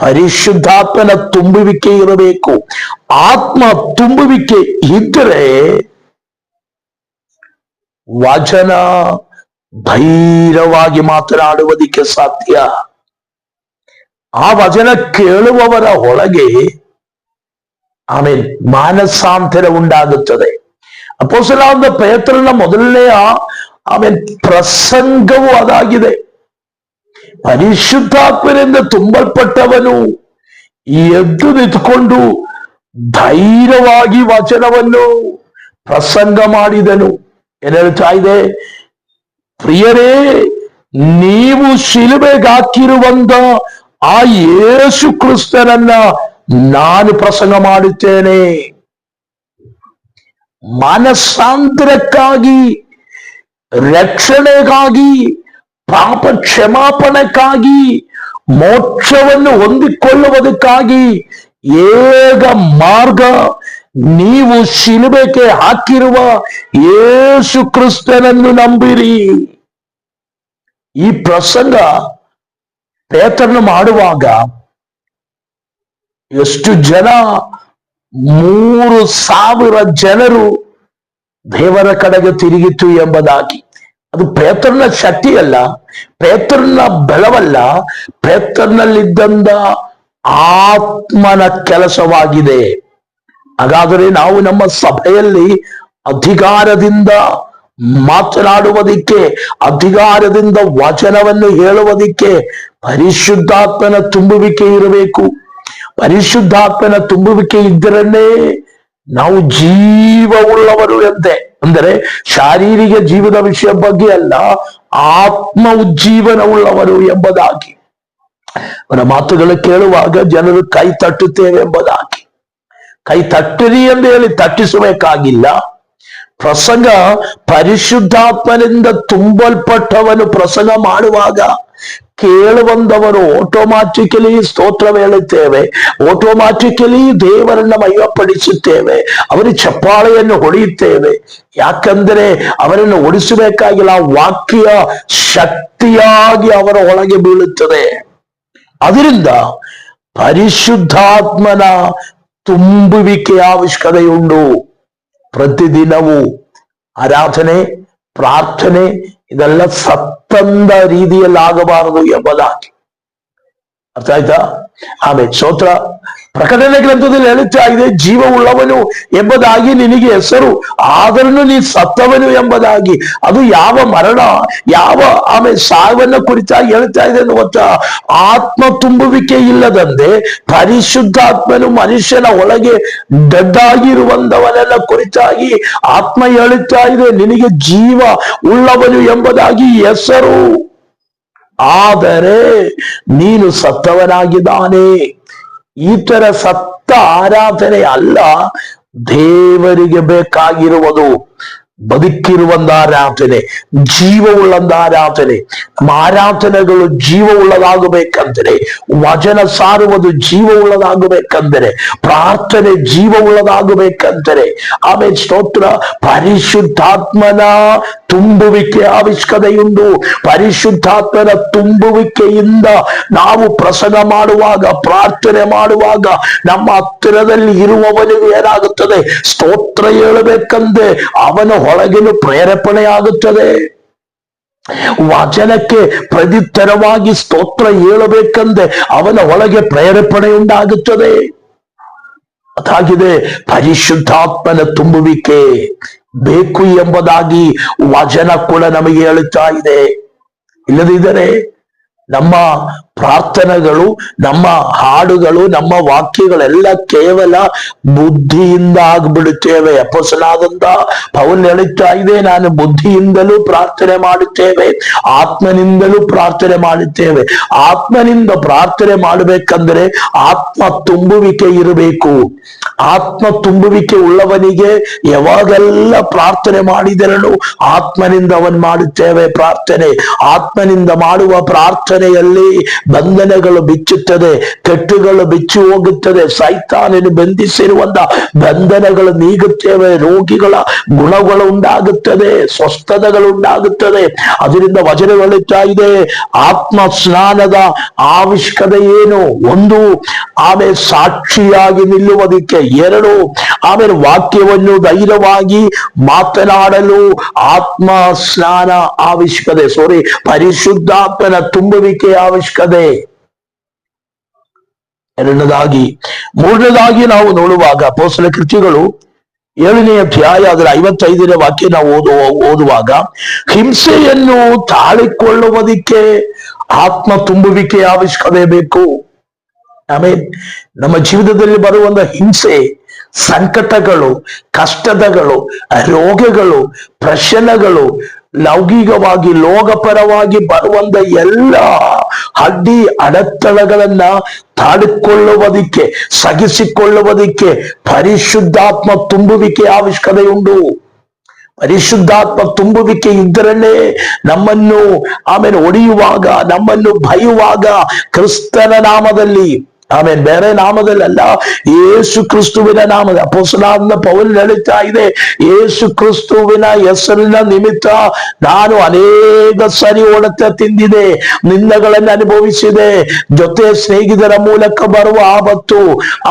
ಪರಿಶುದ್ಧಾತ್ಮನ ತುಂಬುವಿಕೆ ಇರಬೇಕು. ಆತ್ಮ ತುಂಬುವಿಕೆ ಇದ್ದರೆ ವಚನ ಧೈರ್ಯವಾಗಿ ಮಾತನಾಡುವುದಕ್ಕೆ ಸಾಧ್ಯ. ಆ ವಚನ ಕೇಳುವವರ ಒಳಗೆ ಆಮೇಲೆ ಮಾನಸಾಂತರ ಉಂಟಾಗುತ್ತದೆ. ಅಪೊಸ್ತಲನಾದ ಪೇತ್ರನ ಮೊದಲನೆಯ ಆಮೇಲೆ ಪ್ರಸಂಗವೂ ಅದಾಗಿದೆ. ಪರಿಶುದ್ಧಾತ್ಮನಿಂದ ತುಂಬಲ್ಪಟ್ಟವನು ಎದ್ದು ನಿಂತುಕೊಂಡು ಧೈರ್ಯವಾಗಿ ವಚನವನ್ನು ಪ್ರಸಂಗ ಮಾಡಿದನು. ಏನ್ ಹೇಳ್ತಾ ಇದೆ? ಪ್ರಿಯರೇ, ನೀವು ಶಿಲುಬೆಗೆ ಹಾಕಿರುವಂತ ಆ ಯೇಸು ಕ್ರಿಸ್ತನನ್ನ ನಾನು ಪ್ರಸಂಗ ಮಾಡುತ್ತೇನೆ. ಮಾನಸಾಂತರಕ್ಕಾಗಿ, ರಕ್ಷಣೆಗಾಗಿ, ಪಾಪ ಕ್ಷಮಾಪಣೆಗಾಗಿ, ಮೋಕ್ಷವನ್ನು ಹೊಂದಿಕೊಳ್ಳುವುದಕ್ಕಾಗಿ ಏಕ ಮಾರ್ಗ ನೀವು ಶಿಲುಬೆಗೆ ಹಾಕಿರುವ ಯೇಸು ಕ್ರಿಸ್ತನನ್ನು ನಂಬಿರಿ. ಈ ಪ್ರಸಂಗ ಪೇತ್ರನು ಮಾಡುವಾಗ ಎಷ್ಟು ಜನ? 3,000 ಜನರು ದೇವರ ಕಡೆಗೆ ತಿರುಗಿತು ಎಂಬುದಾಗಿ. ಅದು ಪೇತ್ರನ ಶಕ್ತಿ ಅಲ್ಲ, ಪೇತ್ರನ ಬಲವಲ್ಲ, ಪೇತ್ರನಲ್ಲಿದ್ದಂತ ಆತ್ಮನ ಕೆಲಸವಾಗಿದೆ. ಹಾಗಾದರೆ ನಾವು ನಮ್ಮ ಸಭೆಯಲ್ಲಿ ಅಧಿಕಾರದಿಂದ ಮಾತನಾಡುವುದಕ್ಕೆ, ಅಧಿಕಾರದಿಂದ ವಚನವನ್ನು ಹೇಳುವುದಕ್ಕೆ ಪರಿಶುದ್ಧಾತ್ಮನ ತುಂಬುವಿಕೆ ಇರಬೇಕು. ಪರಿಶುದ್ಧಾತ್ಮನ ತುಂಬುವಿಕೆ ಇದ್ದರನ್ನೇ ನಾವು ಜೀವವುಳ್ಳವರು ಎಂತೆ, ಅಂದರೆ ಶಾರೀರಿಕ ಜೀವದ ವಿಷಯ ಬಗ್ಗೆ ಅಲ್ಲ, ಆತ್ಮ ಉಜ್ಜೀವನವುಳ್ಳವರು ಎಂಬುದಾಗಿ. ಅವರ ಮಾತುಗಳು ಕೇಳುವಾಗ ಜನರು ಕೈ ತಟ್ಟುತ್ತೇವೆ ಎಂಬುದಾಗಿ. ಕೈ ತಟ್ಟಿರಿ ಎಂದು ಹೇಳಿ ತಟ್ಟಿಸಬೇಕಾಗಿಲ್ಲ. ಪ್ರಸಂಗ ಪರಿಶುದ್ಧಾತ್ಮನಿಂದ ತುಂಬಲ್ಪಟ್ಟವನು ಪ್ರಸಂಗ ಮಾಡುವಾಗ ಕೇಳುವಂದವರು ಆಟೋಮ್ಯಾಟಿಕಲಿ ಸ್ತೋತ್ರ ಹೇಳುತ್ತೇವೆ, ಆಟೋಮ್ಯಾಟಿಕಲಿ ದೇವರನ್ನ ಮಹಿಮಪಡಿಸುತ್ತೇವೆ, ಅವರಿಗೆ ಚಪ್ಪಾಳೆಯನ್ನು ಹೊಡೆಯುತ್ತೇವೆ. ಯಾಕಂದರೆ ಅವರನ್ನು ಹೊಡಿಸಬೇಕಾಗಿಲ್ಲ, ವಾಕ್ಯ ಶಕ್ತಿಯಾಗಿ ಅವರ ಒಳಗೆ ಬೀಳುತ್ತದೆ. ಅದರಿಂದ ಪರಿಶುದ್ಧಾತ್ಮನ ತುಂಬುವಿಕೆಯ ಅವಶ್ಯಕತೆಯುಂಟು. ಪ್ರತಿದಿನವೂ ಆರಾಧನೆ, ಪ್ರಾರ್ಥನೆ ಇದೆಲ್ಲ ಸತ್ತಂದ ರೀತಿಯಲ್ಲಿ ಆಗಬಾರದು ಎಂಬುದಾಗಿ. ಅರ್ಥ ಆಯ್ತಾ? ಆಮೇಲೆ ಸ್ತೋತ್ರ. ಪ್ರಕಟಣೆ ಗ್ರಂಥದಲ್ಲಿ ಹೇಳುತ್ತಾ ಇದೆ, ಜೀವವುಳ್ಳವನು ಎಂಬುದಾಗಿ ನಿನಗೆ ಹೆಸರು, ಆದರೂ ನೀ ಸತ್ತವನು ಎಂಬುದಾಗಿ. ಅದು ಯಾವ ಮರಣ, ಯಾವ ಆಮೇಲೆ ಸಾವನ್ನ ಕುರಿತಾಗಿ ಹೇಳ್ತಾ ಇದೆ ಅಂತ ಗೊತ್ತಾ? ಆತ್ಮ ತುಂಬುವಿಕೆ ಇಲ್ಲದಂತೆ ಪರಿಶುದ್ಧಾತ್ಮನು ಮನುಷ್ಯನ ಒಳಗೆ ಡೆಡ್ ಆಗಿರುವಂತವನೆಲ್ಲ ಕುರಿತಾಗಿ ಆತ್ಮ ಹೇಳುತ್ತಾ ಇದೆ, ನಿನಗೆ ಜೀವ ಉಳ್ಳವನು ಎಂಬುದಾಗಿ ಹೆಸರು, ಆದರೆ ನೀನು ಸತ್ತವನಾಗಿದ್ದಾನೆ. ಈ ತರ ಸತ್ತ ಆರಾಧನೆ ಅಲ್ಲ ದೇವರಿಗೆ ಬೇಕಾಗಿರುವುದು. ಬದುಕಿರುವಂತ ಆರಾಧನೆ, ಜೀವವುಳ್ಳಂತ ಆರಾಧನೆ. ನಮ್ಮ ಆರಾಧನೆಗಳು ಜೀವವುಳ್ಳದಾಗಬೇಕಂದರೆ, ವಚನ ಸಾರುವುದು ಜೀವವುಳ್ಳದಾಗಬೇಕಂದರೆ, ಪ್ರಾರ್ಥನೆ ಜೀವವುಳ್ಳದಾಗಬೇಕಂದರೆ, ಆಮೇಲೆ ಸ್ತೋತ್ರ, ಪರಿಶುದ್ಧಾತ್ಮನ ತುಂಬುವಿಕೆ ಅವಶ್ಯಕತೆಯುಂಟು. ಪರಿಶುದ್ಧಾತ್ಮನ ತುಂಬುವಿಕೆಯಿಂದ ನಾವು ಪ್ರಸಂಗ ಮಾಡುವಾಗ, ಪ್ರಾರ್ಥನೆ ಮಾಡುವಾಗ ನಮ್ಮ ಹತ್ತಿರದಲ್ಲಿ ಇರುವವನಿಗೆ ಏನಾಗುತ್ತದೆ? ಸ್ತೋತ್ರ ಹೇಳಬೇಕಂದ್ರೆ ಅವನ ಒಳಗಿನ ಪ್ರೇರೇಪಣೆ ಆಗುತ್ತದೆ. ವಚನಕ್ಕೆ ಪ್ರತ್ಯುತ್ತರವಾಗಿ ಸ್ತೋತ್ರ ಹೇಳಬೇಕಂದ್ರೆ ಅವನ ಒಳಗೆ ಪ್ರೇರೇಪಣೆ ಉಂಟಾಗುತ್ತದೆ. ಅದಾಗಿದೆ ಪರಿಶುದ್ಧಾತ್ಮನ ತುಂಬುವಿಕೆ ಬೇಕು ಎಂಬುದಾಗಿ ವಚನ ಕೂಡ ನಮಗೆ ಹೇಳುತ್ತಾ ಇದೆ. ಇಲ್ಲದಿದ್ದರೆ ನಮ್ಮ ಪ್ರಾರ್ಥನೆಗಳು, ನಮ್ಮ ಹಾಡುಗಳು, ನಮ್ಮ ವಾಕ್ಯಗಳೆಲ್ಲ ಕೇವಲ ಬುದ್ಧಿಯಿಂದ ಆಗ್ಬಿಡುತ್ತೇವೆ. ಅಪೊಸ್ತಲನಾದಂತ ಪೌಲ್ ಹೇಳುತ್ತಾ ಇದೆ, ನಾನು ಬುದ್ಧಿಯಿಂದಲೂ ಪ್ರಾರ್ಥನೆ ಮಾಡುತ್ತೇವೆ, ಆತ್ಮನಿಂದಲೂ ಪ್ರಾರ್ಥನೆ ಮಾಡುತ್ತೇವೆ. ಆತ್ಮನಿಂದ ಪ್ರಾರ್ಥನೆ ಮಾಡಬೇಕಂದ್ರೆ ಆತ್ಮ ತುಂಬುವಿಕೆ ಇರಬೇಕು. ಆತ್ಮ ತುಂಬುವಿಕೆ ಉಳ್ಳವನಿಗೆ ಯಾವಾಗೆಲ್ಲ ಪ್ರಾರ್ಥನೆ ಮಾಡಿದರನು ಆತ್ಮನಿಂದ ಅವನು ಮಾಡುತ್ತೇವೆ ಪ್ರಾರ್ಥನೆ. ಆತ್ಮನಿಂದ ಮಾಡುವ ಪ್ರಾರ್ಥನೆಯಲ್ಲಿ ಬಂಧನಗಳು ಬಿಚ್ಚುತ್ತದೆ, ಕೆಟ್ಟುಗಳು ಬಿಚ್ಚಿ ಹೋಗುತ್ತದೆ, ಸೈತಾನನು ಬಂಧಿಸಿರುವಂತ ಬಂಧನಗಳು ನೀಗುತ್ತೇವೆ, ರೋಗಿಗಳ ಗುಣಗಳು ಉಂಟಾಗುತ್ತದೆ, ಸ್ವಸ್ಥತೆಗಳು ಉಂಟಾಗುತ್ತದೆ. ಅದರಿಂದ ವಚನ ಹೇಳುತ್ತಾ ಇದೆ, ಆತ್ಮ ಸ್ನಾನದ ಅವಶ್ಯಕತೆ ಏನು? ಒಂದು, ಆಮೇಲೆ ಸಾಕ್ಷಿಯಾಗಿ ನಿಲ್ಲುವುದಕ್ಕೆ. ಎರಡು, ಆಮೇಲೆ ವಾಕ್ಯವನ್ನು ಧೈರ್ಯವಾಗಿ ಮಾತನಾಡಲು ಆತ್ಮ ಸ್ನಾನ ಅವಶ್ಯಕತೆ. ಪರಿಶುದ್ಧಾತ್ಮನ ತುಂಬುವಿಕೆ ಅವಶ್ಯಕತೆ. ಎರಡನೇದಾಗಿ, ಮೂರನೇದಾಗಿ ನಾವು ನೋಡುವಾಗ ಅಪೊಸ್ತಲ ಕೃತ್ಯಗಳು 7ನೇ ಅಧ್ಯಾಯ ಅದರ 55ನೇ ವಾಕ್ಯ ನಾವು ಓದುವಾಗ, ಹಿಂಸೆಯನ್ನು ತಾಳಿಕೊಳ್ಳುವುದಕ್ಕೆ ಆತ್ಮ ತುಂಬುವಿಕೆ ಅವಶ್ಯಕತೆ ಬೇಕು. ಆಮೇಲೆ ನಮ್ಮ ಜೀವಿತದಲ್ಲಿ ಬರುವಂತ ಹಿಂಸೆ, ಸಂಕಟಗಳು, ಕಷ್ಟಗಳು, ರೋಗಗಳು, ಪ್ರಶ್ನೆಗಳು, ಲೌಕಿಕವಾಗಿ ಲೋಕಪರವಾಗಿ ಬರುವಂತ ಎಲ್ಲ ಅಡ್ಡಿ ಅಡೆತಡೆಗಳನ್ನ ತಾಡಿಕೊಳ್ಳುವುದಕ್ಕೆ, ಸಹಿಸಿಕೊಳ್ಳುವುದಕ್ಕೆ ಪರಿಶುದ್ಧಾತ್ಮ ತುಂಬುವಿಕೆ ಅವಶ್ಯಕತೆ ಉಂಟು. ಪರಿಶುದ್ಧಾತ್ಮ ತುಂಬುವಿಕೆ ಇದ್ದರಲ್ಲೇ ನಮ್ಮನ್ನು ಆಮೇಲೆ ಹೊಡೆಯುವಾಗ, ನಮ್ಮನ್ನು ಬೈಯುವಾಗ ಕ್ರಿಸ್ತನ ನಾಮದಲ್ಲಿ, ಆಮೇಲೆ ಬೇರೆ ನಾಮದಲ್ಲ, ಯೇಸು ಕ್ರಿಸ್ತುವಿನ ನಾಮದ. ಅಪೊಸ್ತಲನಾದ ಪೌಲ್ ಹೇಳುತ್ತಾ ಇದೆ, ಯೇಸು ಕ್ರಿಸ್ತುವಿನ ಹೆಸರಿನ ನಿಮಿತ್ತ ನಾನು ಅನೇಕ ಸರಿ ಹೊಡೆತ ತಿಂದಿದೆ, ನಿಂದೆಗಳನ್ನು ಅನುಭವಿಸಿದೆ. ಜೊತೆ ಸ್ನೇಹಿತರ ಮೂಲಕ ಬರುವ ಆಪತ್ತು,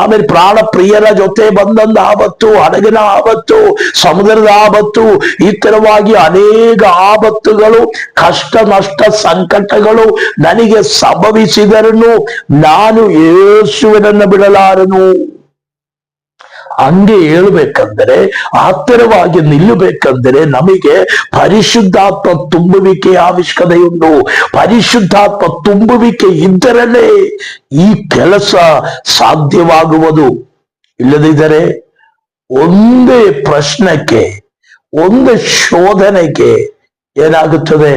ಆಮೇಲೆ ಪ್ರಾಣ ಪ್ರಿಯರ ಜೊತೆ ಬಂದಂತ ಆಪತ್ತು, ಹಡಗಿನ ಆಪತ್ತು, ಸಮುದ್ರದ ಆಪತ್ತು, ಈ ತರವಾಗಿ ಅನೇಕ ಆಪತ್ತುಗಳು, ಕಷ್ಟ ನಷ್ಟ ಸಂಕಟಗಳು ನನಗೆ ಸಂಭವಿಸಿದರೂ ನಾನು ಯೇಸುವಿನನ್ನ ಬಿಡಲಾರನು. ಹಂಗೆ ಹೇಳ್ಬೇಕಂದರೆ, ಆತ್ತರವಾಗಿ ನಿಲ್ಲಬೇಕಂದರೆ ನಮಗೆ ಪರಿಶುದ್ಧಾತ್ಮ ತುಂಬುವಿಕೆ ಅವಶ್ಯಕತೆಯುಂಟು. ಪರಿಶುದ್ಧಾತ್ಮ ತುಂಬುವಿಕೆ ಇದ್ದರಲ್ಲೇ ಈ ಕೆಲಸ ಸಾಧ್ಯವಾಗುವುದು. ಇಲ್ಲದಿದ್ದರೆ ಒಂದೇ ಪ್ರಶ್ನೆಗೆ, ಒಂದು ಶೋಧನೆಗೆ ಏನಾಗುತ್ತದೆ?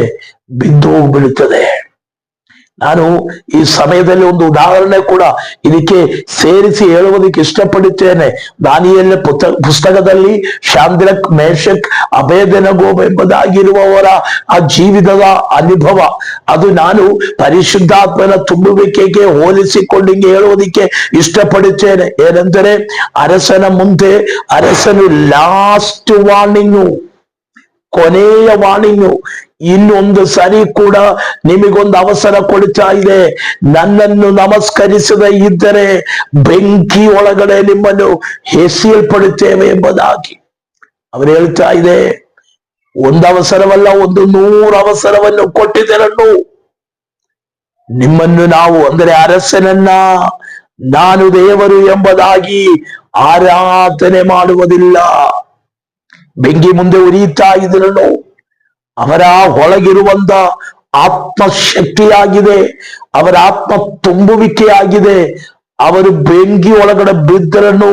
ಬಿದ್ದು ಹೋಗ್ಬಿಡುತ್ತದೆ. ನಾನು ಈ ಸಮಯದಲ್ಲಿ ಒಂದು ಉದಾಹರಣೆ ಕೂಡ ಇದಕ್ಕೆ ಸೇರಿಸಿ ಹೇಳುವುದಕ್ಕೆ ಇಷ್ಟಪಡುತ್ತೇನೆ. ದಾನಿಯೇಲನ ಪುಸ್ತಕದಲ್ಲಿ ಶಾಂದ್ರಕ್, ಮೇಷಕ್, ಅಬೇದೆನಗೋ ಎಂಬುದಾಗಿರುವವರ ಆ ಜೀವಿತದ ಅನುಭವ, ಅದು ನಾನು ಪರಿಶುದ್ಧಾತ್ಮನ ತುಂಬುವಿಕೆಗೆ ಹೋಲಿಸಿಕೊಂಡು ಹಿಂಗೆ ಹೇಳುವುದಕ್ಕೆ ಇಷ್ಟಪಡುತ್ತೇನೆ. ಏನೆಂದರೆ, ಅರಸನ ಮುಂದೆ ಅರಸನು ಲಾಸ್ಟ್ ವಾರ್ನಿಂಗು, ಕೊನೆಯ ವಾಣಿಂಗು, ಇನ್ನೊಂದು ಸರಿ ಕೂಡ ನಿಮಗೊಂದು ಅವಸರ ಕೊಡ್ತಾ ಇದೆ. ನನ್ನನ್ನು ನಮಸ್ಕರಿಸದೇ ಇದ್ದರೆ ಬೆಂಕಿ ಒಳಗಡೆ ನಿಮ್ಮನ್ನು ಎಸೆಯಲ್ಪಡುತ್ತೇವೆ ಎಂಬುದಾಗಿ ಅವರು ಹೇಳ್ತಾ ಇದೆ. ಒಂದು ಅವಸರವಲ್ಲ, 100 ಅವಸರವನ್ನು ಕೊಟ್ಟಿದ್ದರನ್ನು ನಿಮ್ಮನ್ನು ನಾವು, ಅಂದರೆ ಅರಸನನ್ನ ನಾನು ದೇವರು ಎಂಬುದಾಗಿ ಆರಾಧನೆ ಮಾಡುವುದಿಲ್ಲ. ಬೆಂಕಿ ಮುಂದೆ ಉರಿಯುತ್ತಾ ಇದ್ರನು ಅವರ ಒಳಗಿರುವಂತ ಆತ್ಮಶಕ್ತಿಯಾಗಿದೆ, ಅವರ ಆತ್ಮ ತುಂಬುವಿಕೆಯಾಗಿದೆ. ಅವರು ಬೆಂಕಿ ಒಳಗಡೆ ಬಿದ್ದರನ್ನು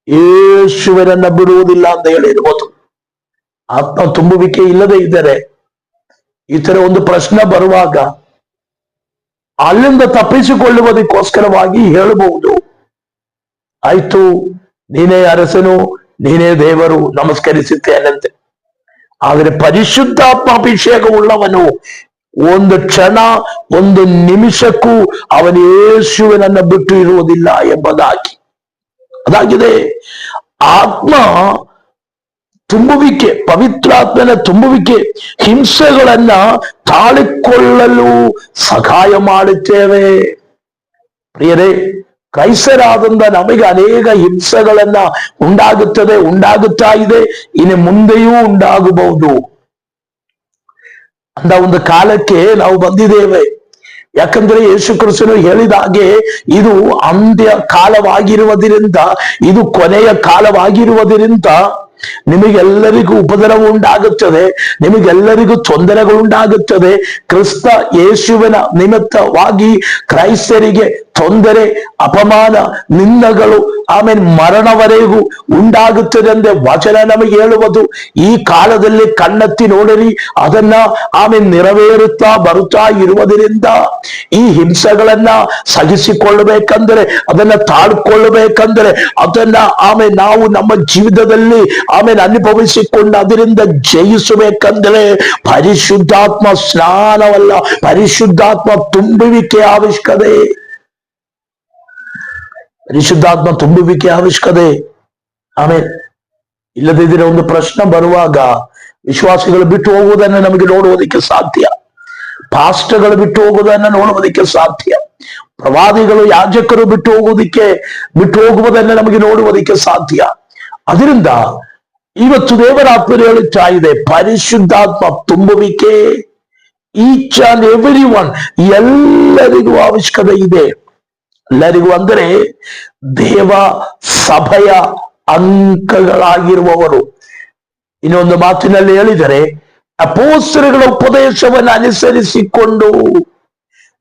ಯೇಸುವರನ್ನ ಬಿಡುವುದಿಲ್ಲ ಅಂತ ಹೇಳಿರ್ಬೋದು. ಆತ್ಮ ತುಂಬುವಿಕೆ ಇಲ್ಲದೆ ಇದ್ದರೆ ಈ ತರ ಒಂದು ಪ್ರಶ್ನೆ ಬರುವಾಗ ಅಲ್ಲಿಂದ ತಪ್ಪಿಸಿಕೊಳ್ಳುವುದಕ್ಕೋಸ್ಕರವಾಗಿ ಹೇಳಬಹುದು, ಆಯ್ತು ನೀನೇ ಅರಸನು, ನೀನೇ ದೇವರು, ನಮಸ್ಕರಿಸುತ್ತೇನಂತೆ. ಆದರೆ ಪರಿಶುದ್ಧಾತ್ಮ ಅಭಿಷೇಕವುಳ್ಳವನು ಒಂದು ಕ್ಷಣ, ಒಂದು ನಿಮಿಷಕ್ಕೂ ಅವನು ಯೇಸುವಿನನ್ನ ಬಿಟ್ಟು ಇರುವುದಿಲ್ಲ ಎಂಬುದಾಗಿ ಅದಾಗಿದೆ. ಆತ್ಮ ತುಂಬುವಿಕೆ, ಪವಿತ್ರಾತ್ಮನ ತುಂಬುವಿಕೆ ಹಿಂಸೆಗಳನ್ನ ತಾಳಿಕೊಳ್ಳಲು ಸಹಾಯ ಮಾಡುತ್ತೇವೆ. ಪ್ರಿಯರೇ, ಕ್ರೈಸ್ತರಾದಂತ ನಮಗೆ ಅನೇಕ ಹಿಂಸೆಗಳನ್ನ ಉಂಟಾಗುತ್ತಾ ಇದೆ, ಇನ್ನು ಮುಂದೆಯೂ ಉಂಟಾಗಬಹುದು ಅಂತ ಒಂದು ಕಾಲಕ್ಕೆ ನಾವು ಬಂದಿದ್ದೇವೆ. ಯಾಕಂದ್ರೆ ಯೇಸು ಕ್ರಿಸ್ತನು ಹೇಳಿದ ಹಾಗೆ ಇದು ಅಂತ್ಯ ಕಾಲವಾಗಿರುವುದರಿಂದ, ಇದು ಕೊನೆಯ ಕಾಲವಾಗಿರುವುದರಿಂದ ನಿಮಗೆಲ್ಲರಿಗೂ ಉಪದ್ರವ ಉಂಟಾಗುತ್ತದೆ, ನಿಮಗೆಲ್ಲರಿಗೂ ತೊಂದರೆಗಳುಂಟಾಗುತ್ತದೆ. ಕ್ರಿಸ್ತ ಯೇಸುವಿನ ನಿಮಿತ್ತವಾಗಿ ಕ್ರೈಸ್ತರಿಗೆ ತೊಂದರೆ, ಅಪಮಾನ, ನಿಂದಗಳು, ಆಮೇಲೆ ಮರಣವರೆಗೂ ಉಂಟಾಗುತ್ತದೆ ಎಂದೇ ವಚನ ನಮಗೆ ಹೇಳುವುದು. ಈ ಕಾಲದಲ್ಲಿ ಕಣ್ಣೆತ್ತಿ ನೋಡಿರಿ, ಅದನ್ನ ಆಮೇಲೆ ನೆರವೇರುತ್ತಾ ಬರುತ್ತಾ ಇರುವುದರಿಂದ ಈ ಹಿಂಸೆಗಳನ್ನ ಸಹಿಸಿಕೊಳ್ಳಬೇಕಂದ್ರೆ, ಅದನ್ನ ತಾಳ್ಕೊಳ್ಳಬೇಕಂದ್ರೆ, ಅದನ್ನ ಆಮೇಲೆ ನಾವು ನಮ್ಮ ಜೀವಿತದಲ್ಲಿ ಆಮೇಲೆ ಅನುಭವಿಸಿಕೊಂಡು ಅದರಿಂದ ಜಯಿಸಬೇಕಂದ್ರೆ ಪರಿಶುದ್ಧಾತ್ಮ ಸ್ನಾನವಲ್ಲ, ಪರಿಶುದ್ಧಾತ್ಮ ತುಂಬುವಿಕೆ ಅವಶ್ಯಕತೆ. ಪರಿಶುದ್ಧಾತ್ಮ ತುಂಬುವಿಕೆ ಅವಶ್ಯಕತೆ. ಆಮೇಲೆ ಇಲ್ಲದಿದ್ದರೆ ಒಂದು ಪ್ರಶ್ನೆ ಬರುವಾಗ ವಿಶ್ವಾಸಿಗಳು ಬಿಟ್ಟು ಹೋಗುವುದನ್ನು ನಮಗೆ ನೋಡುವುದಕ್ಕೆ ಸಾಧ್ಯ, ಪಾಸ್ಟರ್ಗಳು ಬಿಟ್ಟು ಹೋಗುವುದನ್ನು ನೋಡುವುದಕ್ಕೆ ಸಾಧ್ಯ, ಪ್ರವಾದಿಗಳು, ಯಾಜಕರು ಬಿಟ್ಟು ಹೋಗುವುದನ್ನು ನಮಗೆ ನೋಡುವುದಕ್ಕೆ ಸಾಧ್ಯ. ಅದರಿಂದ ಇವತ್ತು ದೇವರಾತ್ಮರು ಹೇಳುತ್ತಾ ಇದೆ, ಪರಿಶುದ್ಧಾತ್ಮ ತುಂಬುವಿಕೆ ಈಚ್ ಅಂಡ್ ಎವ್ರಿ ಒನ್, ಎಲ್ಲರಿಗೂ ಅವಶ್ಯಕತೆ ಇದೆ. ಎಲ್ಲರಿಗೂ ಅಂದರೆ ದೇವ ಸಭೆಯ ಅಂಕಗಳಾಗಿರುವವರು. ಇನ್ನೊಂದು ಮಾತಿನಲ್ಲಿ ಹೇಳಿದರೆ, ಅಪೊಸ್ತಲರ ಉಪದೇಶವನ್ನು ಅನುಸರಿಸಿಕೊಂಡು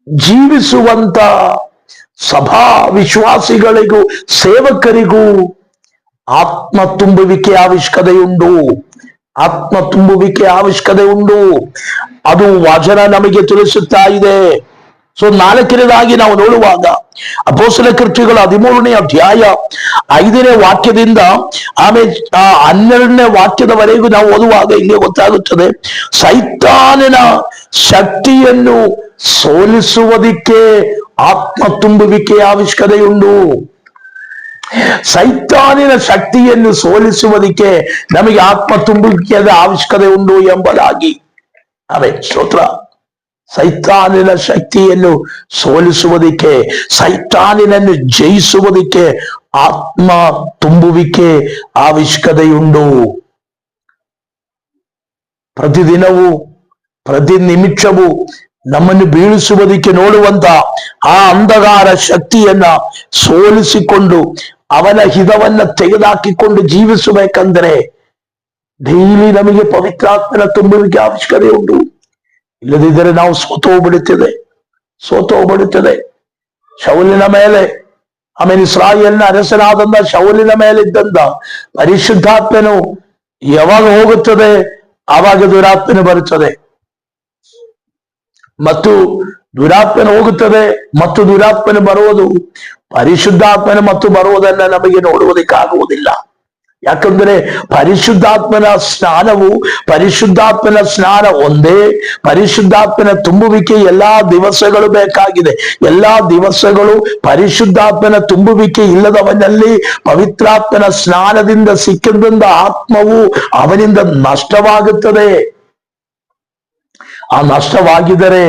ಜೀವಿಸುವಂತ ಸಭಾ ವಿಶ್ವಾಸಿಗಳಿಗೂ ಸೇವಕರಿಗೂ ಆತ್ಮ ತುಂಬುವಿಕೆ ಅವಶ್ಯಕತೆಯುಂಟು. ಆತ್ಮ ತುಂಬುವಿಕೆ ಅವಶ್ಯಕತೆಯುಂಟು. ಅದು ವಚನ ನಮಗೆ ತಿಳಿಸುತ್ತಾ ಇದೆ. ಸೊ 4ನೇದಾಗಿ ನಾವು ನೋಡುವಾಗ ಅಪೊಸ್ತಲ ಕೃತ್ಯಗಳ 13ನೇ ಅಧ್ಯಾಯ 5ನೇ ವಾಕ್ಯದಿಂದ ಆಮೇಲೆ 12ನೇ ವಾಕ್ಯದವರೆಗೂ ನಾವು ಓದುವಾಗ ಇಲ್ಲಿ ಗೊತ್ತಾಗುತ್ತದೆ, ಸೈತಾನನ ಶಕ್ತಿಯನ್ನು ಸೋಲಿಸುವುದಕ್ಕೆ ಆತ್ಮ ತುಂಬುವಿಕೆ ಅವಶ್ಯಕತೆಯುಂಟು. ಸೈತಾನಿನ ಶಕ್ತಿಯನ್ನು ಸೋಲಿಸುವುದಕ್ಕೆ ನಮಗೆ ಆತ್ಮ ತುಂಬುವಿಕೆಯ ಅವಶ್ಯಕತೆ ಉಂಟು ಎಂಬುದಾಗಿ. ಸ್ತೋತ್ರ. ಸೈತಾನಿನ ಶಕ್ತಿಯನ್ನು ಸೋಲಿಸುವುದಕ್ಕೆ, ಸೈತಾನಿನನ್ನು ಜಯಿಸುವುದಕ್ಕೆ ಆತ್ಮ ತುಂಬುವಿಕೆ ಅವಶ್ಯಕತೆಯುಂಟು. ಪ್ರತಿದಿನವೂ ಪ್ರತಿ ನಿಮಿಷವೂ ನಮ್ಮನ್ನು ಬೀಳಿಸುವುದಕ್ಕೆ ನೋಡುವಂತ ಆ ಅಂಧಕಾರ ಶಕ್ತಿಯನ್ನ ಸೋಲಿಸಿಕೊಂಡು ಅವನ ಹಿತವನ್ನ ತೆಗೆದುಹಾಕಿಕೊಂಡು ಜೀವಿಸಬೇಕಂದ್ರೆ ಡೈಲಿ ನಮಗೆ ಪವಿತ್ರಾತ್ಮನ ತುಂಬುವಿಕೆ ಅವಶ್ಯಕತೆ ಉಂಟು. ಇಲ್ಲದಿದ್ದರೆ ನಾವು ಸೋತು ಹೋಗ್ಬಿಡುತ್ತದೆ. ಶೌಲಿನ ಮೇಲೆ, ಆಮೇಲೆ ಇಸ್ರಾಯೇಲ್ನ ಅರಸನಾದಂತ ಶೌಲಿನ ಮೇಲೆ ಇದ್ದಂತ ಪರಿಶುದ್ಧಾತ್ಮನು ಯಾವಾಗ ಹೋಗುತ್ತದೆ ಆವಾಗ ದುರಾತ್ಮನು ಬರುತ್ತದೆ. ಮತ್ತು ದುರಾತ್ಮನ ಹೋಗುತ್ತದೆ ಮತ್ತು ದುರಾತ್ಮನ ಬರುವುದು, ಪರಿಶುದ್ಧಾತ್ಮನ ಮತ್ತು ಬರುವುದನ್ನ ನಮಗೆ ನೋಡುವುದಕ್ಕಾಗುವುದಿಲ್ಲ. ಯಾಕಂದ್ರೆ ಪರಿಶುದ್ಧಾತ್ಮನ ಸ್ನಾನವು, ಪರಿಶುದ್ಧಾತ್ಮನ ಸ್ನಾನ ಒಂದೇ, ಪರಿಶುದ್ಧಾತ್ಮನ ತುಂಬುವಿಕೆ ಎಲ್ಲಾ ದಿವಸಗಳು ಬೇಕಾಗಿದೆ. ಎಲ್ಲಾ ದಿವಸಗಳು ಪರಿಶುದ್ಧಾತ್ಮನ ತುಂಬುವಿಕೆ ಇಲ್ಲದವನಲ್ಲಿ ಪವಿತ್ರಾತ್ಮನ ಸ್ನಾನದಿಂದ ಸಿಕ್ಕಿದ್ರಿಂದ ಆತ್ಮವು ಅವನಿಂದ ನಷ್ಟವಾಗುತ್ತದೆ. ಆ ನಷ್ಟವಾಗಿದ್ದರೆ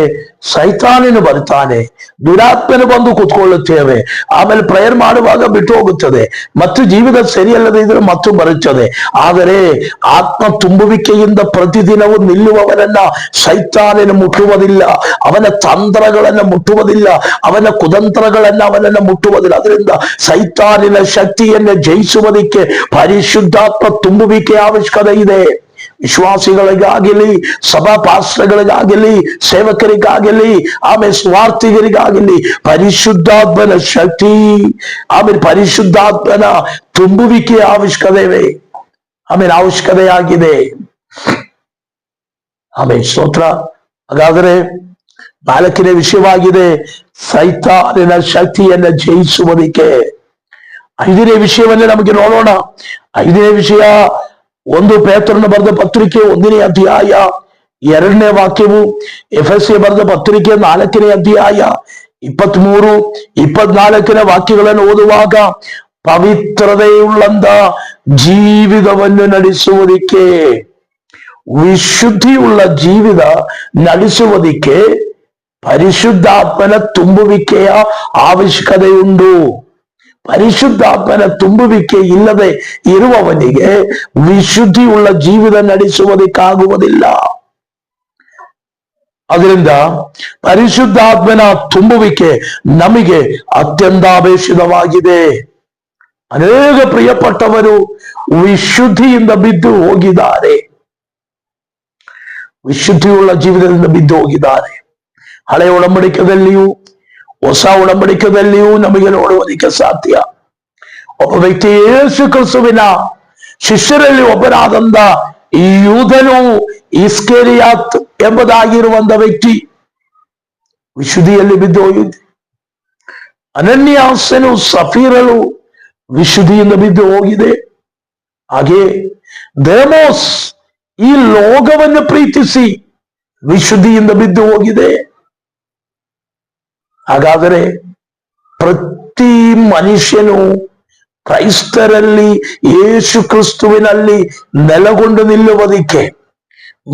ಸೈತಾನನು ಬರ್ತಾನೆ, ದುರಾತ್ಮನು ಬಂದು ಕೂತ್ಕೊಳ್ಳುತ್ತೇವೆ, ಆಮೇಲೆ ಪ್ರೇಯರ್ ಮಾಡುವಾಗ ಬಿಟ್ಟು ಹೋಗುತ್ತದೆ, ಮತ್ತು ಜೀವಿತ ಸರಿಯಲ್ಲದೆ ಇದ್ರೆ ಮತ್ತು ಬರುತ್ತದೆ. ಆದರೆ ಆತ್ಮ ತುಂಬುವಿಕೆಯಿಂದ ಪ್ರತಿದಿನವೂ ನಿಲ್ಲುವವನನ್ನ ಸೈತಾನನು ಮುಟ್ಟುವುದಿಲ್ಲ, ಅವನ ತಂತ್ರಗಳನ್ನ ಮುಟ್ಟುವುದಿಲ್ಲ, ಅವನ ಕುತಂತ್ರಗಳನ್ನ ಅವನನ್ನ ಮುಟ್ಟುವುದಿಲ್ಲ. ಅದರಿಂದ ಸೈತಾನಿನ ಶಕ್ತಿಯನ್ನು ಜಯಿಸುವುದಕ್ಕೆ ಪರಿಶುದ್ಧಾತ್ಮ ತುಂಬುವಿಕೆ ಅವಶ್ಯಕತೆ ಇದೆ. ವಿಶ್ವಾಸಿಗಳಿಗಾಗಲಿ, ಸಭಾ ಪಾಸ್ಟರ್ಗಳಿಗಾಗಲಿ, ಸೇವಕರಿಗಾಗಲಿ, ಆಮೇಲೆ ಸ್ವಾರ್ಥಿಗರಿಗಾಗಲಿ ಪರಿಶುದ್ಧಾತ್ಮನ ಶಕ್ತಿ, ಆಮೇಲೆ ಪರಿಶುದ್ಧಾತ್ಮನ ತುಂಬುವಿಕೆ ಅವಶ್ಯಕತೆ ಅವಶ್ಯಕತೆಯಾಗಿದೆ. ಆಮೇಲೆ ಸ್ತೋತ್ರ. ಹಾಗಾದರೆ 4ನೇ ವಿಷಯವಾಗಿದೆ ಸೈತಾನಿನ ಶಕ್ತಿಯನ್ನ ಜಯಿಸುವುದಕ್ಕೆ. 5ನೇ ವಿಷಯವನ್ನೇ ನಮಗೆ ನೋಡೋಣ. 5ನೇ ವಿಷಯ 1 ಪೇತ್ರನ ಬರೆದ ಪತ್ರಿಕೆ 1ನೇ ಅಧ್ಯಾಯ 2ನೇ ವಾಕ್ಯವು, ಎಫೆಸಕ್ಕೆ ಬರೆದ ಪತ್ರಿಕೆ 4ನೇ ಅಧ್ಯಾಯ 23, 24 ವಾಕ್ಯಗಳನ್ನು ಓದುವಾಗ ಪವಿತ್ರತೆಯುಳ್ಳಂತ ಜೀವಿತವನ್ನು ನಡೆಸುವುದಕ್ಕೆ, ವಿಶುದ್ಧಿಯುಳ್ಳ ಜೀವಿತ ನಡೆಸುವುದಕ್ಕೆ ಪರಿಶುದ್ಧಾತ್ಮನ ತುಂಬುವಿಕೆಯ ಅವಶ್ಯಕತೆ ಉಂಟು. ಪರಿಶುದ್ಧಾತ್ಮನ ತುಂಬುವಿಕೆ ಇಲ್ಲದೆ ಇರುವವನಿಗೆ ವಿಶುದ್ಧಿಯುಳ್ಳ ಜೀವಿತ ನಡೆಸುವುದಕ್ಕಾಗುವುದಿಲ್ಲ. ಅದರಿಂದ ಪರಿಶುದ್ಧಾತ್ಮನ ತುಂಬುವಿಕೆ ನಮಗೆ ಅತ್ಯಂತಾಪೇಕ್ಷಿತವಾಗಿದೆ. ಅನೇಕ ಪ್ರಿಯಪಟ್ಟವರು ವಿಶುದ್ಧಿಯಿಂದ ಬಿದ್ದು ಹೋಗಿದ್ದಾರೆ, ವಿಶುದ್ಧಿಯುಳ್ಳ ಜೀವಿತದಿಂದ ಬಿದ್ದು ಹೋಗಿದ್ದಾರೆ. ಹಳೆಯ ಒಡಂಬಡಿಕೆಯಲ್ಲಿಯೂ ಹೊಸ ಒಡಂಬಡಿಕೆಯಲ್ಲಿಯೂ ನಮಗೆ ನೋಡುವುದಕ್ಕೆ ಸಾಧ್ಯ. ಒಬ್ಬ ವ್ಯಕ್ತಿ ಯೇಸು ಕ್ರಿಸ್ತುವಿನ ಶಿಷ್ಯರಲ್ಲಿ ಒಬ್ಬನಾದಂತ ಯೂದನು ಇಸ್ಕರಿಯಾತ್ ಎಂಬುದಾಗಿರುವಂತ ವ್ಯಕ್ತಿ ವಿಶುದ್ಧಿಯಲ್ಲಿ ಬಿದ್ದು ಹೋಗಿದೆ. ಅನನ್ಯಾಸನು ಸಫೀರಳು ವಿಶುದ್ಧಿಯಿಂದ ಬಿದ್ದು ಹೋಗಿದೆ. ಹಾಗೆ ದೇಮೋಸ್ ಈ ಲೋಕವನ್ನು ಪ್ರೀತಿಸಿ ವಿಶುದ್ಧಿಯಿಂದ ಬಿದ್ದು ಹೋಗಿದೆ. ಹಾಗಾದರೆ ಪ್ರತಿ ಮನುಷ್ಯನು ಕ್ರೈಸ್ತರಲ್ಲಿ, ಯೇಸು ಕ್ರಿಸ್ತುವಿನಲ್ಲಿ ನೆಲೆಗೊಂಡು ನಿಲ್ಲುವುದಕ್ಕೆ,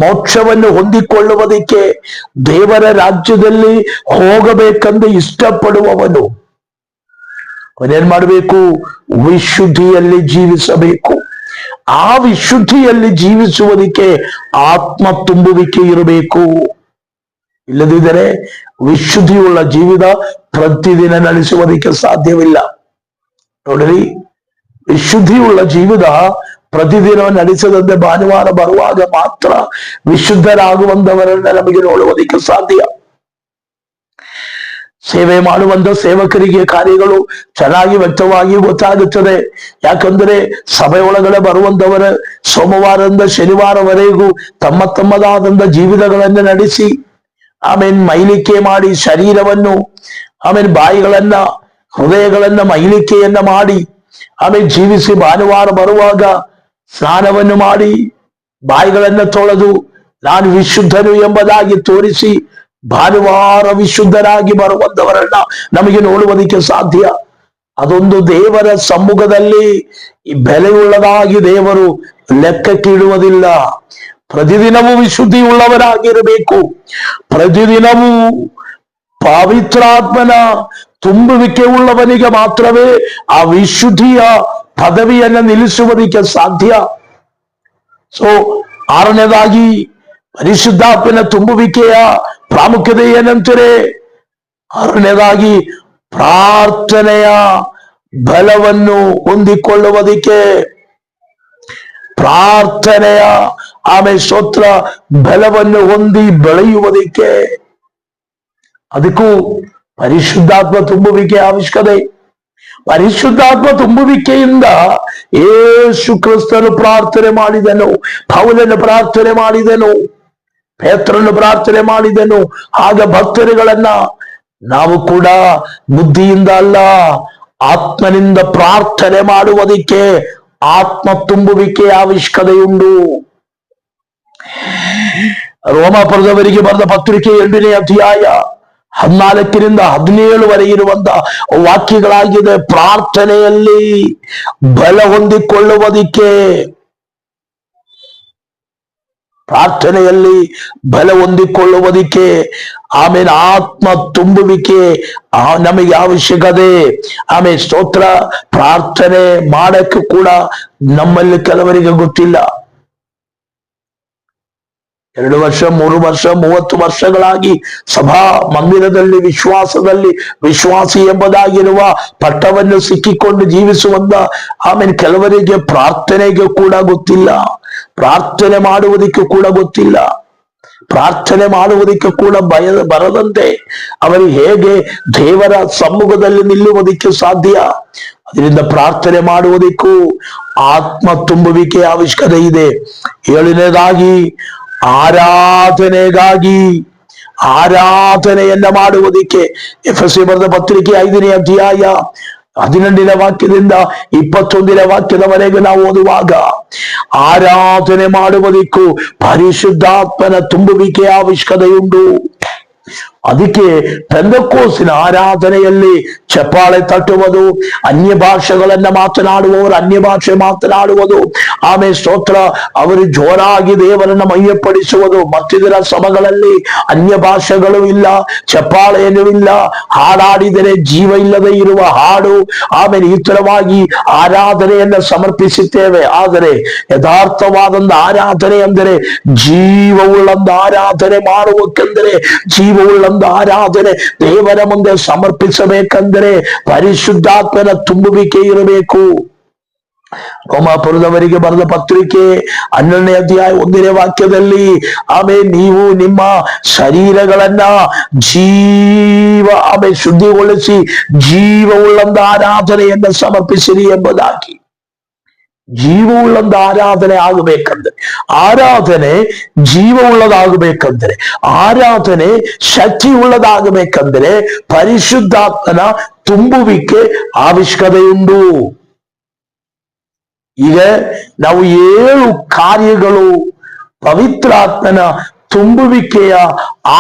ಮೋಕ್ಷವನ್ನು ಹೊಂದಿಕೊಳ್ಳುವುದಕ್ಕೆ, ದೇವರ ರಾಜ್ಯದಲ್ಲಿ ಹೋಗಬೇಕೆಂದು ಇಷ್ಟಪಡುವವನು ಅವನೇನ್ ಮಾಡಬೇಕು? ವಿಶುದ್ಧಿಯಲ್ಲಿ ಜೀವಿಸಬೇಕು. ಆ ವಿಶುದ್ಧಿಯಲ್ಲಿ ಜೀವಿಸುವುದಕ್ಕೆ ಆತ್ಮ ತುಂಬುವಿಕೆ ಇರಬೇಕು. ಇಲ್ಲದಿದ್ದರೆ ವಿಶುದ್ಧಿಯುಳ್ಳ ಜೀವಿತ ಪ್ರತಿದಿನ ನಡೆಸುವುದಕ್ಕೆ ಸಾಧ್ಯವಿಲ್ಲ. ನೋಡ್ರಿ, ವಿಶುದ್ಧಿಯುಳ್ಳ ಜೀವಿತ ಪ್ರತಿದಿನ ನಡೆಸದಂತೆ ಭಾನುವಾರ ಬರುವಾಗ ಮಾತ್ರ ವಿಶುದ್ಧರಾಗುವಂತವರನ್ನ ನಮಗೆ ನೋಡುವುದಕ್ಕೆ ಸಾಧ್ಯ. ಸೇವೆ ಮಾಡುವಂತ ಸೇವಕರಿಗೆ ಕಾರ್ಯಗಳು ಚೆನ್ನಾಗಿ ವ್ಯಕ್ತವಾಗಿ ಗೊತ್ತಾಗುತ್ತದೆ. ಯಾಕಂದ್ರೆ ಸಭೆಯೊಳಗಡೆ ಬರುವಂತವರ ಸೋಮವಾರದಿಂದ ಶನಿವಾರವರೆಗೂ ತಮ್ಮದಾದಂತ ಜೀವಿತಗಳನ್ನು ನಡೆಸಿ, ಆಮೇಲೆ ಮೈಲಿಕೆ ಮಾಡಿ ಶರೀರವನ್ನು, ಆಮೇಲೆ ಬಾಯಿಗಳನ್ನ, ಹೃದಯಗಳನ್ನ ಮೈಲಿಕೆಯನ್ನ ಮಾಡಿ, ಆಮೇಲೆ ಜೀವಿಸಿ ಭಾನುವಾರ ಬರುವಾಗ ಸ್ನಾನವನ್ನು ಮಾಡಿ ಬಾಯಿಗಳನ್ನ ತೊಳೆದು ನಾನು ವಿಶುದ್ಧನು ಎಂಬುದಾಗಿ ತೋರಿಸಿ ಭಾನುವಾರ ವಿಶುದ್ಧರಾಗಿ ಬರುವಂತವರನ್ನ ನಮಗೆ ನೋಡುವುದಕ್ಕೆ ಸಾಧ್ಯ. ಅದೊಂದು ದೇವರ ಸಮ್ಮುಖದಲ್ಲಿ ಬೆಲೆಯುಳ್ಳದಾಗಿ ದೇವರು ಲೆಕ್ಕಕ್ಕಿಡುವುದಿಲ್ಲ. ಪ್ರತಿದಿನವೂ ವಿಶುದ್ಧಿ ಉಳ್ಳವರಾಗಿರಬೇಕು. ಪ್ರತಿದಿನವೂ ಪವಿತ್ರಾತ್ಮನ ತುಂಬುವಿಕೆ ಉಳ್ಳವನಿಗೆ ಮಾತ್ರವೇ ಆ ವಿಶುದ್ಧಿಯ ಪದವಿಯನ್ನು ನಿಲ್ಲಿಸುವುದಕ್ಕೆ ಸಾಧ್ಯ. ಸೊ 6ನೇದಾಗಿ ಪರಿಶುದ್ಧಾತ್ಮನ ತುಂಬುವಿಕೆಯ ಪ್ರಾಮುಖ್ಯತೆ ಏನಂತಾರೆ? 6ನೇದಾಗಿ ಪ್ರಾರ್ಥನೆಯ ಬಲವನ್ನು ಹೊಂದಿಕೊಳ್ಳುವುದಕ್ಕೆ, ಪ್ರಾರ್ಥನೆಯ ಆಮೇಲೆ ಸ್ತೋತ್ರ ಬಲವನ್ನು ಹೊಂದಿ ಬೆಳೆಯುವುದಕ್ಕೆ, ಅದಕ್ಕೂ ಪರಿಶುದ್ಧಾತ್ಮ ತುಂಬುವಿಕೆ ಅವಶ್ಯಕತೆ. ಪರಿಶುದ್ಧಾತ್ಮ ತುಂಬುವಿಕೆಯಿಂದ ಯೇಸು ಕ್ರಿಸ್ತನು ಪ್ರಾರ್ಥನೆ ಮಾಡಿದನು, ಪೌಲನು ಪ್ರಾರ್ಥನೆ ಮಾಡಿದನು. ಪೇತ್ರನು ಪ್ರಾರ್ಥನೆ ಮಾಡಿದನು. ಆಗ ಭಕ್ತರುಗಳನ್ನ ನಾವು ಕೂಡ ಬುದ್ಧಿಯಿಂದ ಅಲ್ಲ ಆತ್ಮನಿಂದ ಪ್ರಾರ್ಥನೆ ಮಾಡುವುದಕ್ಕೆ ಆತ್ಮ ತುಂಬುವಿಕೆ ಅವಶ್ಯಕತೆಯುಂಟು. ರೋಮಾಪುರದವರಿಗೆ ಬರೆದ ಪತ್ರಿಕೆ 2ನೇ ಅಧ್ಯಾಯ 14-17 ಇರುವಂತ ವಾಕ್ಯಗಳಾಗಿದೆ. ಪ್ರಾರ್ಥನೆಯಲ್ಲಿ ಬಲ ಹೊಂದಿಕೊಳ್ಳುವುದಕ್ಕೆ, ಪ್ರಾರ್ಥನೆಯಲ್ಲಿ ಬಲ ಹೊಂದಿಕೊಳ್ಳುವುದಕ್ಕೆ, ಆಮೇಲೆ ಆತ್ಮ ತುಂಬುವಿಕೆ ನಮಗೆ ಅವಶ್ಯಕತೆ. ಆಮೇಲೆ ಸ್ತೋತ್ರ. ಪ್ರಾರ್ಥನೆ ಮಾಡಕ್ಕೆ ಕೂಡ ನಮ್ಮಲ್ಲಿ ಕೆಲವರಿಗೆ ಗೊತ್ತಿಲ್ಲ. 2 ವರ್ಷ 3 ವರ್ಷ 30 ವರ್ಷಗಳಾಗಿ ಸಭಾ ಮಂದಿರದಲ್ಲಿ ವಿಶ್ವಾಸಿ ಎಂಬುದಾಗಿರುವ ಪಟ್ಟವನ್ನು ಸಿಕ್ಕಿಕೊಂಡು ಜೀವಿಸುವಂತ ಆಮೇಲೆ ಕೆಲವರಿಗೆ ಪ್ರಾರ್ಥನೆಗೆ ಕೂಡ ಗೊತ್ತಿಲ್ಲ, ಪ್ರಾರ್ಥನೆ ಮಾಡುವುದಕ್ಕೆ ಕೂಡ ಗೊತ್ತಿಲ್ಲ, ಪ್ರಾರ್ಥನೆ ಮಾಡುವುದಕ್ಕೆ ಕೂಡ ಬರದಂತೆ ಅವರಿಗೆ ಹೇಗೆ ದೇವರ ಸಮ್ಮುಖದಲ್ಲಿ ನಿಲ್ಲುವುದಕ್ಕೆ ಸಾಧ್ಯ? ಅದರಿಂದ ಪ್ರಾರ್ಥನೆ ಮಾಡುವುದಕ್ಕೂ ಆತ್ಮ ತುಂಬುವಿಕೆ ಅವಶ್ಯಕತೆ ಇದೆ. 7ನೇದಾಗಿ ಆರಾಧನೆಯನ್ನ ಮಾಡುವುದಕ್ಕೆ ಎಫೆಸಕ್ಕೆ ಬರೆದ ಪತ್ರಿಕೆ 5ನೇ ಅಧ್ಯಾಯ 18ನೇ ವಾಕ್ಯದಿಂದ 21ನೇ ವಾಕ್ಯದವರೆಗೆ ನಾವು ಓದುವಾಗ ಆರಾಧನೆ ಮಾಡುವುದಕ್ಕೂ ಪರಿಶುದ್ಧಾತ್ಮನ ತುಂಬುವಿಕೆ ಅವಶ್ಯಕತೆಯುಂಟು. ಅದಕ್ಕೆ ಪೆಂದೆಕೋಸ್ತಿನ ಆರಾಧನೆಯಲ್ಲಿ ಚಪ್ಪಾಳೆ ತಟ್ಟುವುದು, ಅನ್ಯ ಭಾಷೆಗಳನ್ನ ಮಾತನಾಡುವವರು ಅನ್ಯ ಭಾಷೆ ಮಾತನಾಡುವುದು, ಆಮೇಲೆ ಸ್ತೋತ್ರ ಅವರು ಜೋರಾಗಿ ದೇವರನ್ನ ಮಹಿಮೆಪಡಿಸುವುದು. ಮತ್ತಿದರ ಸಭೆಗಳಲ್ಲಿ ಅನ್ಯ ಭಾಷೆಗಳು ಇಲ್ಲ, ಚಪ್ಪಾಳೆಯೂ ಇಲ್ಲ, ಹಾಡಾಡಿದರೆ ಜೀವ ಇಲ್ಲದೆ ಇರುವ ಹಾಡು. ಆಮೇಲೆ ಈ ತರವಾಗಿ ಆರಾಧನೆಯನ್ನ ಸಮರ್ಪಿಸುತ್ತೇವೆ. ಆದರೆ ಯಥಾರ್ಥವಾದಂತ ಆರಾಧನೆ ಅಂದರೆ ಜೀವವುಳ್ಳಂತ ಆರಾಧನೆ ಮಾಡುವಕ್ಕೆಂದರೆ, ಜೀವವುಳ್ಳಂತ ಆರಾಧನೆ ದೇವರ ಮುಂದೆ ಸಮರ್ಪಿಸಬೇಕಂದರೆ ಪರಿಶುದ್ಧಾತ್ಮನ ತುಂಬುವಿಕೆ ಇರಬೇಕು. ರೋಮಾಪುರದವರಿಗೆ ಬರೆದ ಪತ್ರಿಕೆ 12ನೇ ಅಧ್ಯಾಯ 1ನೇ ವಾಕ್ಯದಲ್ಲಿ ಆಮೇಲೆ ನೀವು ನಿಮ್ಮ ಶರೀರಗಳನ್ನ ಶುದ್ಧಿಗೊಳಿಸಿ ಜೀವವುಳ್ಳಂತ ಆರಾಧನೆಯನ್ನ ಸಮರ್ಪಿಸಿರಿ ಎಂಬುದಾಗಿ. ಜೀವವುಳ್ಳಂತ ಆರಾಧನೆ ಆಗಬೇಕಂದ್ರೆ, ಆರಾಧನೆ ಜೀವವುಳ್ಳದಾಗಬೇಕಂದ್ರೆ, ಆರಾಧನೆ ಶಕ್ತಿ ಉಳ್ಳದಾಗಬೇಕಂದ್ರೆ ಪರಿಶುದ್ಧಾತ್ಮನ ತುಂಬುವಿಕೆ ಅವಶ್ಯಕತೆಯುಂಟು. ಈಗ ನಾವು 7 ಕಾರ್ಯಗಳು ಪವಿತ್ರಾತ್ಮನ ತುಂಬುವಿಕೆಯ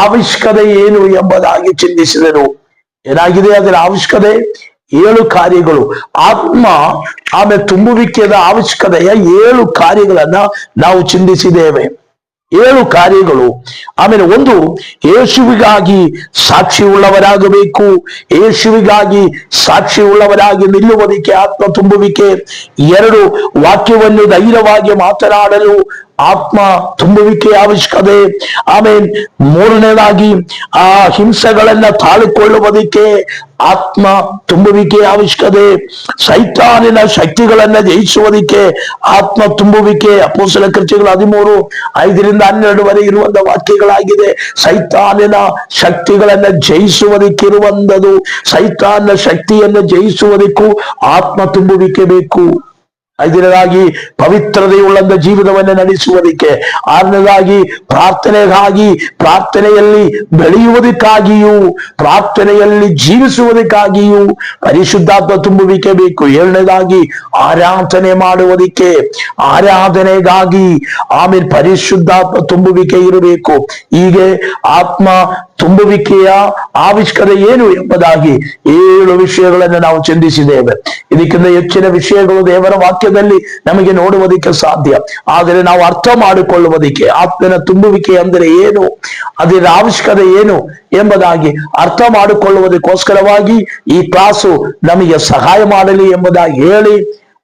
ಅವಶ್ಯಕತೆ ಏನು ಎಂಬುದಾಗಿ ಚಿಂತಿಸಿದರು. ಏನಾಗಿದೆ ಅದರ ಅವಶ್ಯಕತೆ? 7 ಕಾರ್ಯಗಳು. ಆತ್ಮ ಆಮೇಲೆ ತುಂಬುವಿಕೆಯ ಅವಶ್ಯಕತೆಯ 7 ಕಾರ್ಯಗಳನ್ನ ನಾವು ಚಿಂತಿಸಿದ್ದೇವೆ. 7 ಕಾರ್ಯಗಳು. ಆಮೇಲೆ 1, ಯೇಸುವಿಗಾಗಿ ಸಾಕ್ಷಿ ಉಳ್ಳವರಾಗಬೇಕು. ಯೇಸುವಿಗಾಗಿ ಸಾಕ್ಷಿ ಉಳ್ಳವರಾಗಿ ನಿಲ್ಲುವುದಕ್ಕೆ ಆತ್ಮ ತುಂಬುವಿಕೆ. 2, ವಾಕ್ಯವನ್ನು ಧೈರ್ಯವಾಗಿ ಮಾತನಾಡಲು ಆತ್ಮ ತುಂಬುವಿಕೆ ಅವಶ್ಯಕತೆ. ಆಮೇಲೆ 3ನೇದಾಗಿ ಆ ಹಿಂಸೆಗಳನ್ನ ತಾಳಿಕೊಳ್ಳುವುದಕ್ಕೆ ಆತ್ಮ ತುಂಬುವಿಕೆ ಅವಶ್ಯಕತೆ. ಸೈತಾನಿನ ಶಕ್ತಿಗಳನ್ನ ಜಯಿಸುವುದಕ್ಕೆ ಆತ್ಮ ತುಂಬುವಿಕೆ. ಅಪೊಸ್ತಲ ಕೃತ್ಯಗಳು 13:5-12 ಇರುವಂತ ವಾಕ್ಯಗಳಾಗಿದೆ. ಸೈತಾನಿನ ಶಕ್ತಿಗಳನ್ನ ಜಯಿಸುವುದಕ್ಕಿರುವಂಥದ್ದು, ಸೈತಾನ ಶಕ್ತಿಯನ್ನು ಜಯಿಸುವುದಕ್ಕೂ ಆತ್ಮ ತುಂಬುವಿಕೆ ಬೇಕು. 5ನೇದಾಗಿ ಪವಿತ್ರತೆಯುಳ್ಳಂತ ಜೀವನವನ್ನು ನಡೆಸುವುದಕ್ಕೆ. 6ನೇದಾಗಿ ಪ್ರಾರ್ಥನೆಯಲ್ಲಿ ಬೆಳೆಯುವುದಕ್ಕಾಗಿಯೂ ಪ್ರಾರ್ಥನೆಯಲ್ಲಿ ಜೀವಿಸುವುದಕ್ಕಾಗಿಯೂ ಪರಿಶುದ್ಧಾತ್ಮ ತುಂಬುವಿಕೆ ಬೇಕು. 7ನೇದಾಗಿ ಆರಾಧನೆ ಮಾಡುವುದಕ್ಕೆ, ಆರಾಧನೆಗಾಗಿ ಆಮೇಲೆ ಪರಿಶುದ್ಧಾತ್ಮ ತುಂಬುವಿಕೆ ಇರಬೇಕು. ಹೀಗೆ ಆತ್ಮ ತುಂಬುವಿಕೆಯ ಅವಶ್ಯಕತೆ ಏನು ಎಂಬುದಾಗಿ 7 ವಿಷಯಗಳನ್ನು ನಾವು ಚಿಂತಿಸಿದ್ದೇವೆ. ಇದಕ್ಕಿಂತ ಹೆಚ್ಚಿನ ವಿಷಯಗಳು ದೇವರ ವಾಕ್ಯದಲ್ಲಿ ನಮಗೆ ನೋಡುವುದಕ್ಕೆ ಸಾಧ್ಯ. ಆದರೆ ನಾವು ಅರ್ಥ ಮಾಡಿಕೊಳ್ಳುವುದಕ್ಕೆ ಆತ್ಮನ ತುಂಬುವಿಕೆ ಅಂದರೆ ಏನು, ಅದರ ಅವಶ್ಯಕತೆ ಏನು ಎಂಬುದಾಗಿ ಅರ್ಥ ಮಾಡಿಕೊಳ್ಳುವುದಕ್ಕೋಸ್ಕರವಾಗಿ ಈ ಕ್ಲಾಸು ನಮಗೆ ಸಹಾಯ ಮಾಡಲಿ ಎಂಬುದಾಗಿ ಹೇಳಿ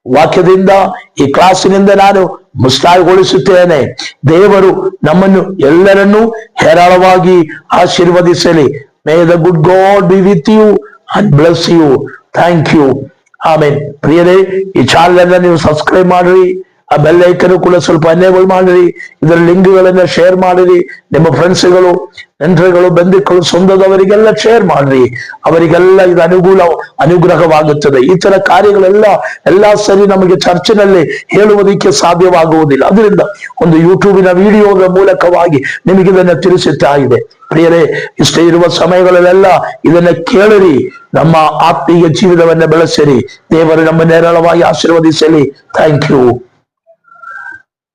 ವಾಕ್ಯದಿಂದ ಈ ಕ್ಲಾಸಿನಿಂದ ನಾನು ಮುಕ್ತಾಯಗೊಳಿಸುತ್ತೇನೆ. ದೇವರು ನಮ್ಮನ್ನು ಎಲ್ಲರನ್ನೂ ಹೇರಳವಾಗಿ ಆಶೀರ್ವದಿಸಲಿ. May the good God be with you and bless you. Thank you. ಆಮೇಲೆ ಪ್ರಿಯರೇ, ಈ ಚಾನಲ್ ಅನ್ನ ನೀವು ಸಬ್ಸ್ಕ್ರೈಬ್ ಮಾಡಿರಿ, ಆ ಬೆಲ್ ಐಕನ್ ಕೂಡ ಸ್ವಲ್ಪ ಎನೇಬಲ್ ಮಾಡಿರಿ, ಇದರ ಲಿಂಕ್ಗಳನ್ನ ಶೇರ್ ಮಾಡಿರಿ. ನಿಮ್ಮ ಫ್ರೆಂಡ್ಸ್ಗಳು ನೆಂಟರುಗಳು, ಬಂಧುಗಳು, ಸ್ವಂತದವರಿಗೆಲ್ಲ ಶೇರ್ ಮಾಡ್ರಿ. ಅವರಿಗೆಲ್ಲ ಇದು ಅನುಗ್ರಹವಾಗುತ್ತದೆ. ಈ ತರ ಕಾರ್ಯಗಳೆಲ್ಲ ಸರಿ ನಮಗೆ ಚರ್ಚಿನಲ್ಲಿ ಹೇಳುವುದಕ್ಕೆ ಸಾಧ್ಯವಾಗುವುದಿಲ್ಲ. ಅದರಿಂದ ಒಂದು ಯೂಟ್ಯೂಬಿನ ವಿಡಿಯೋದ ಮೂಲಕವಾಗಿ ನಿಮಗೆ ಇದನ್ನು ತಿಳಿಸುತ್ತಾ ಇದೆ. ಪ್ರಿಯರೇ, ಇಷ್ಟೇ ಇರುವ ಸಮಯಗಳಲ್ಲೆಲ್ಲ ಇದನ್ನ ಕೇಳಿರಿ, ನಮ್ಮ ಆತ್ಮೀಯ ಜೀವಿತವನ್ನ ಬೆಳೆಸಿರಿ. ದೇವರು ನಮ್ಮ ನೇರಳವಾಗಿ ಆಶೀರ್ವದಿಸಲಿ. Thank you.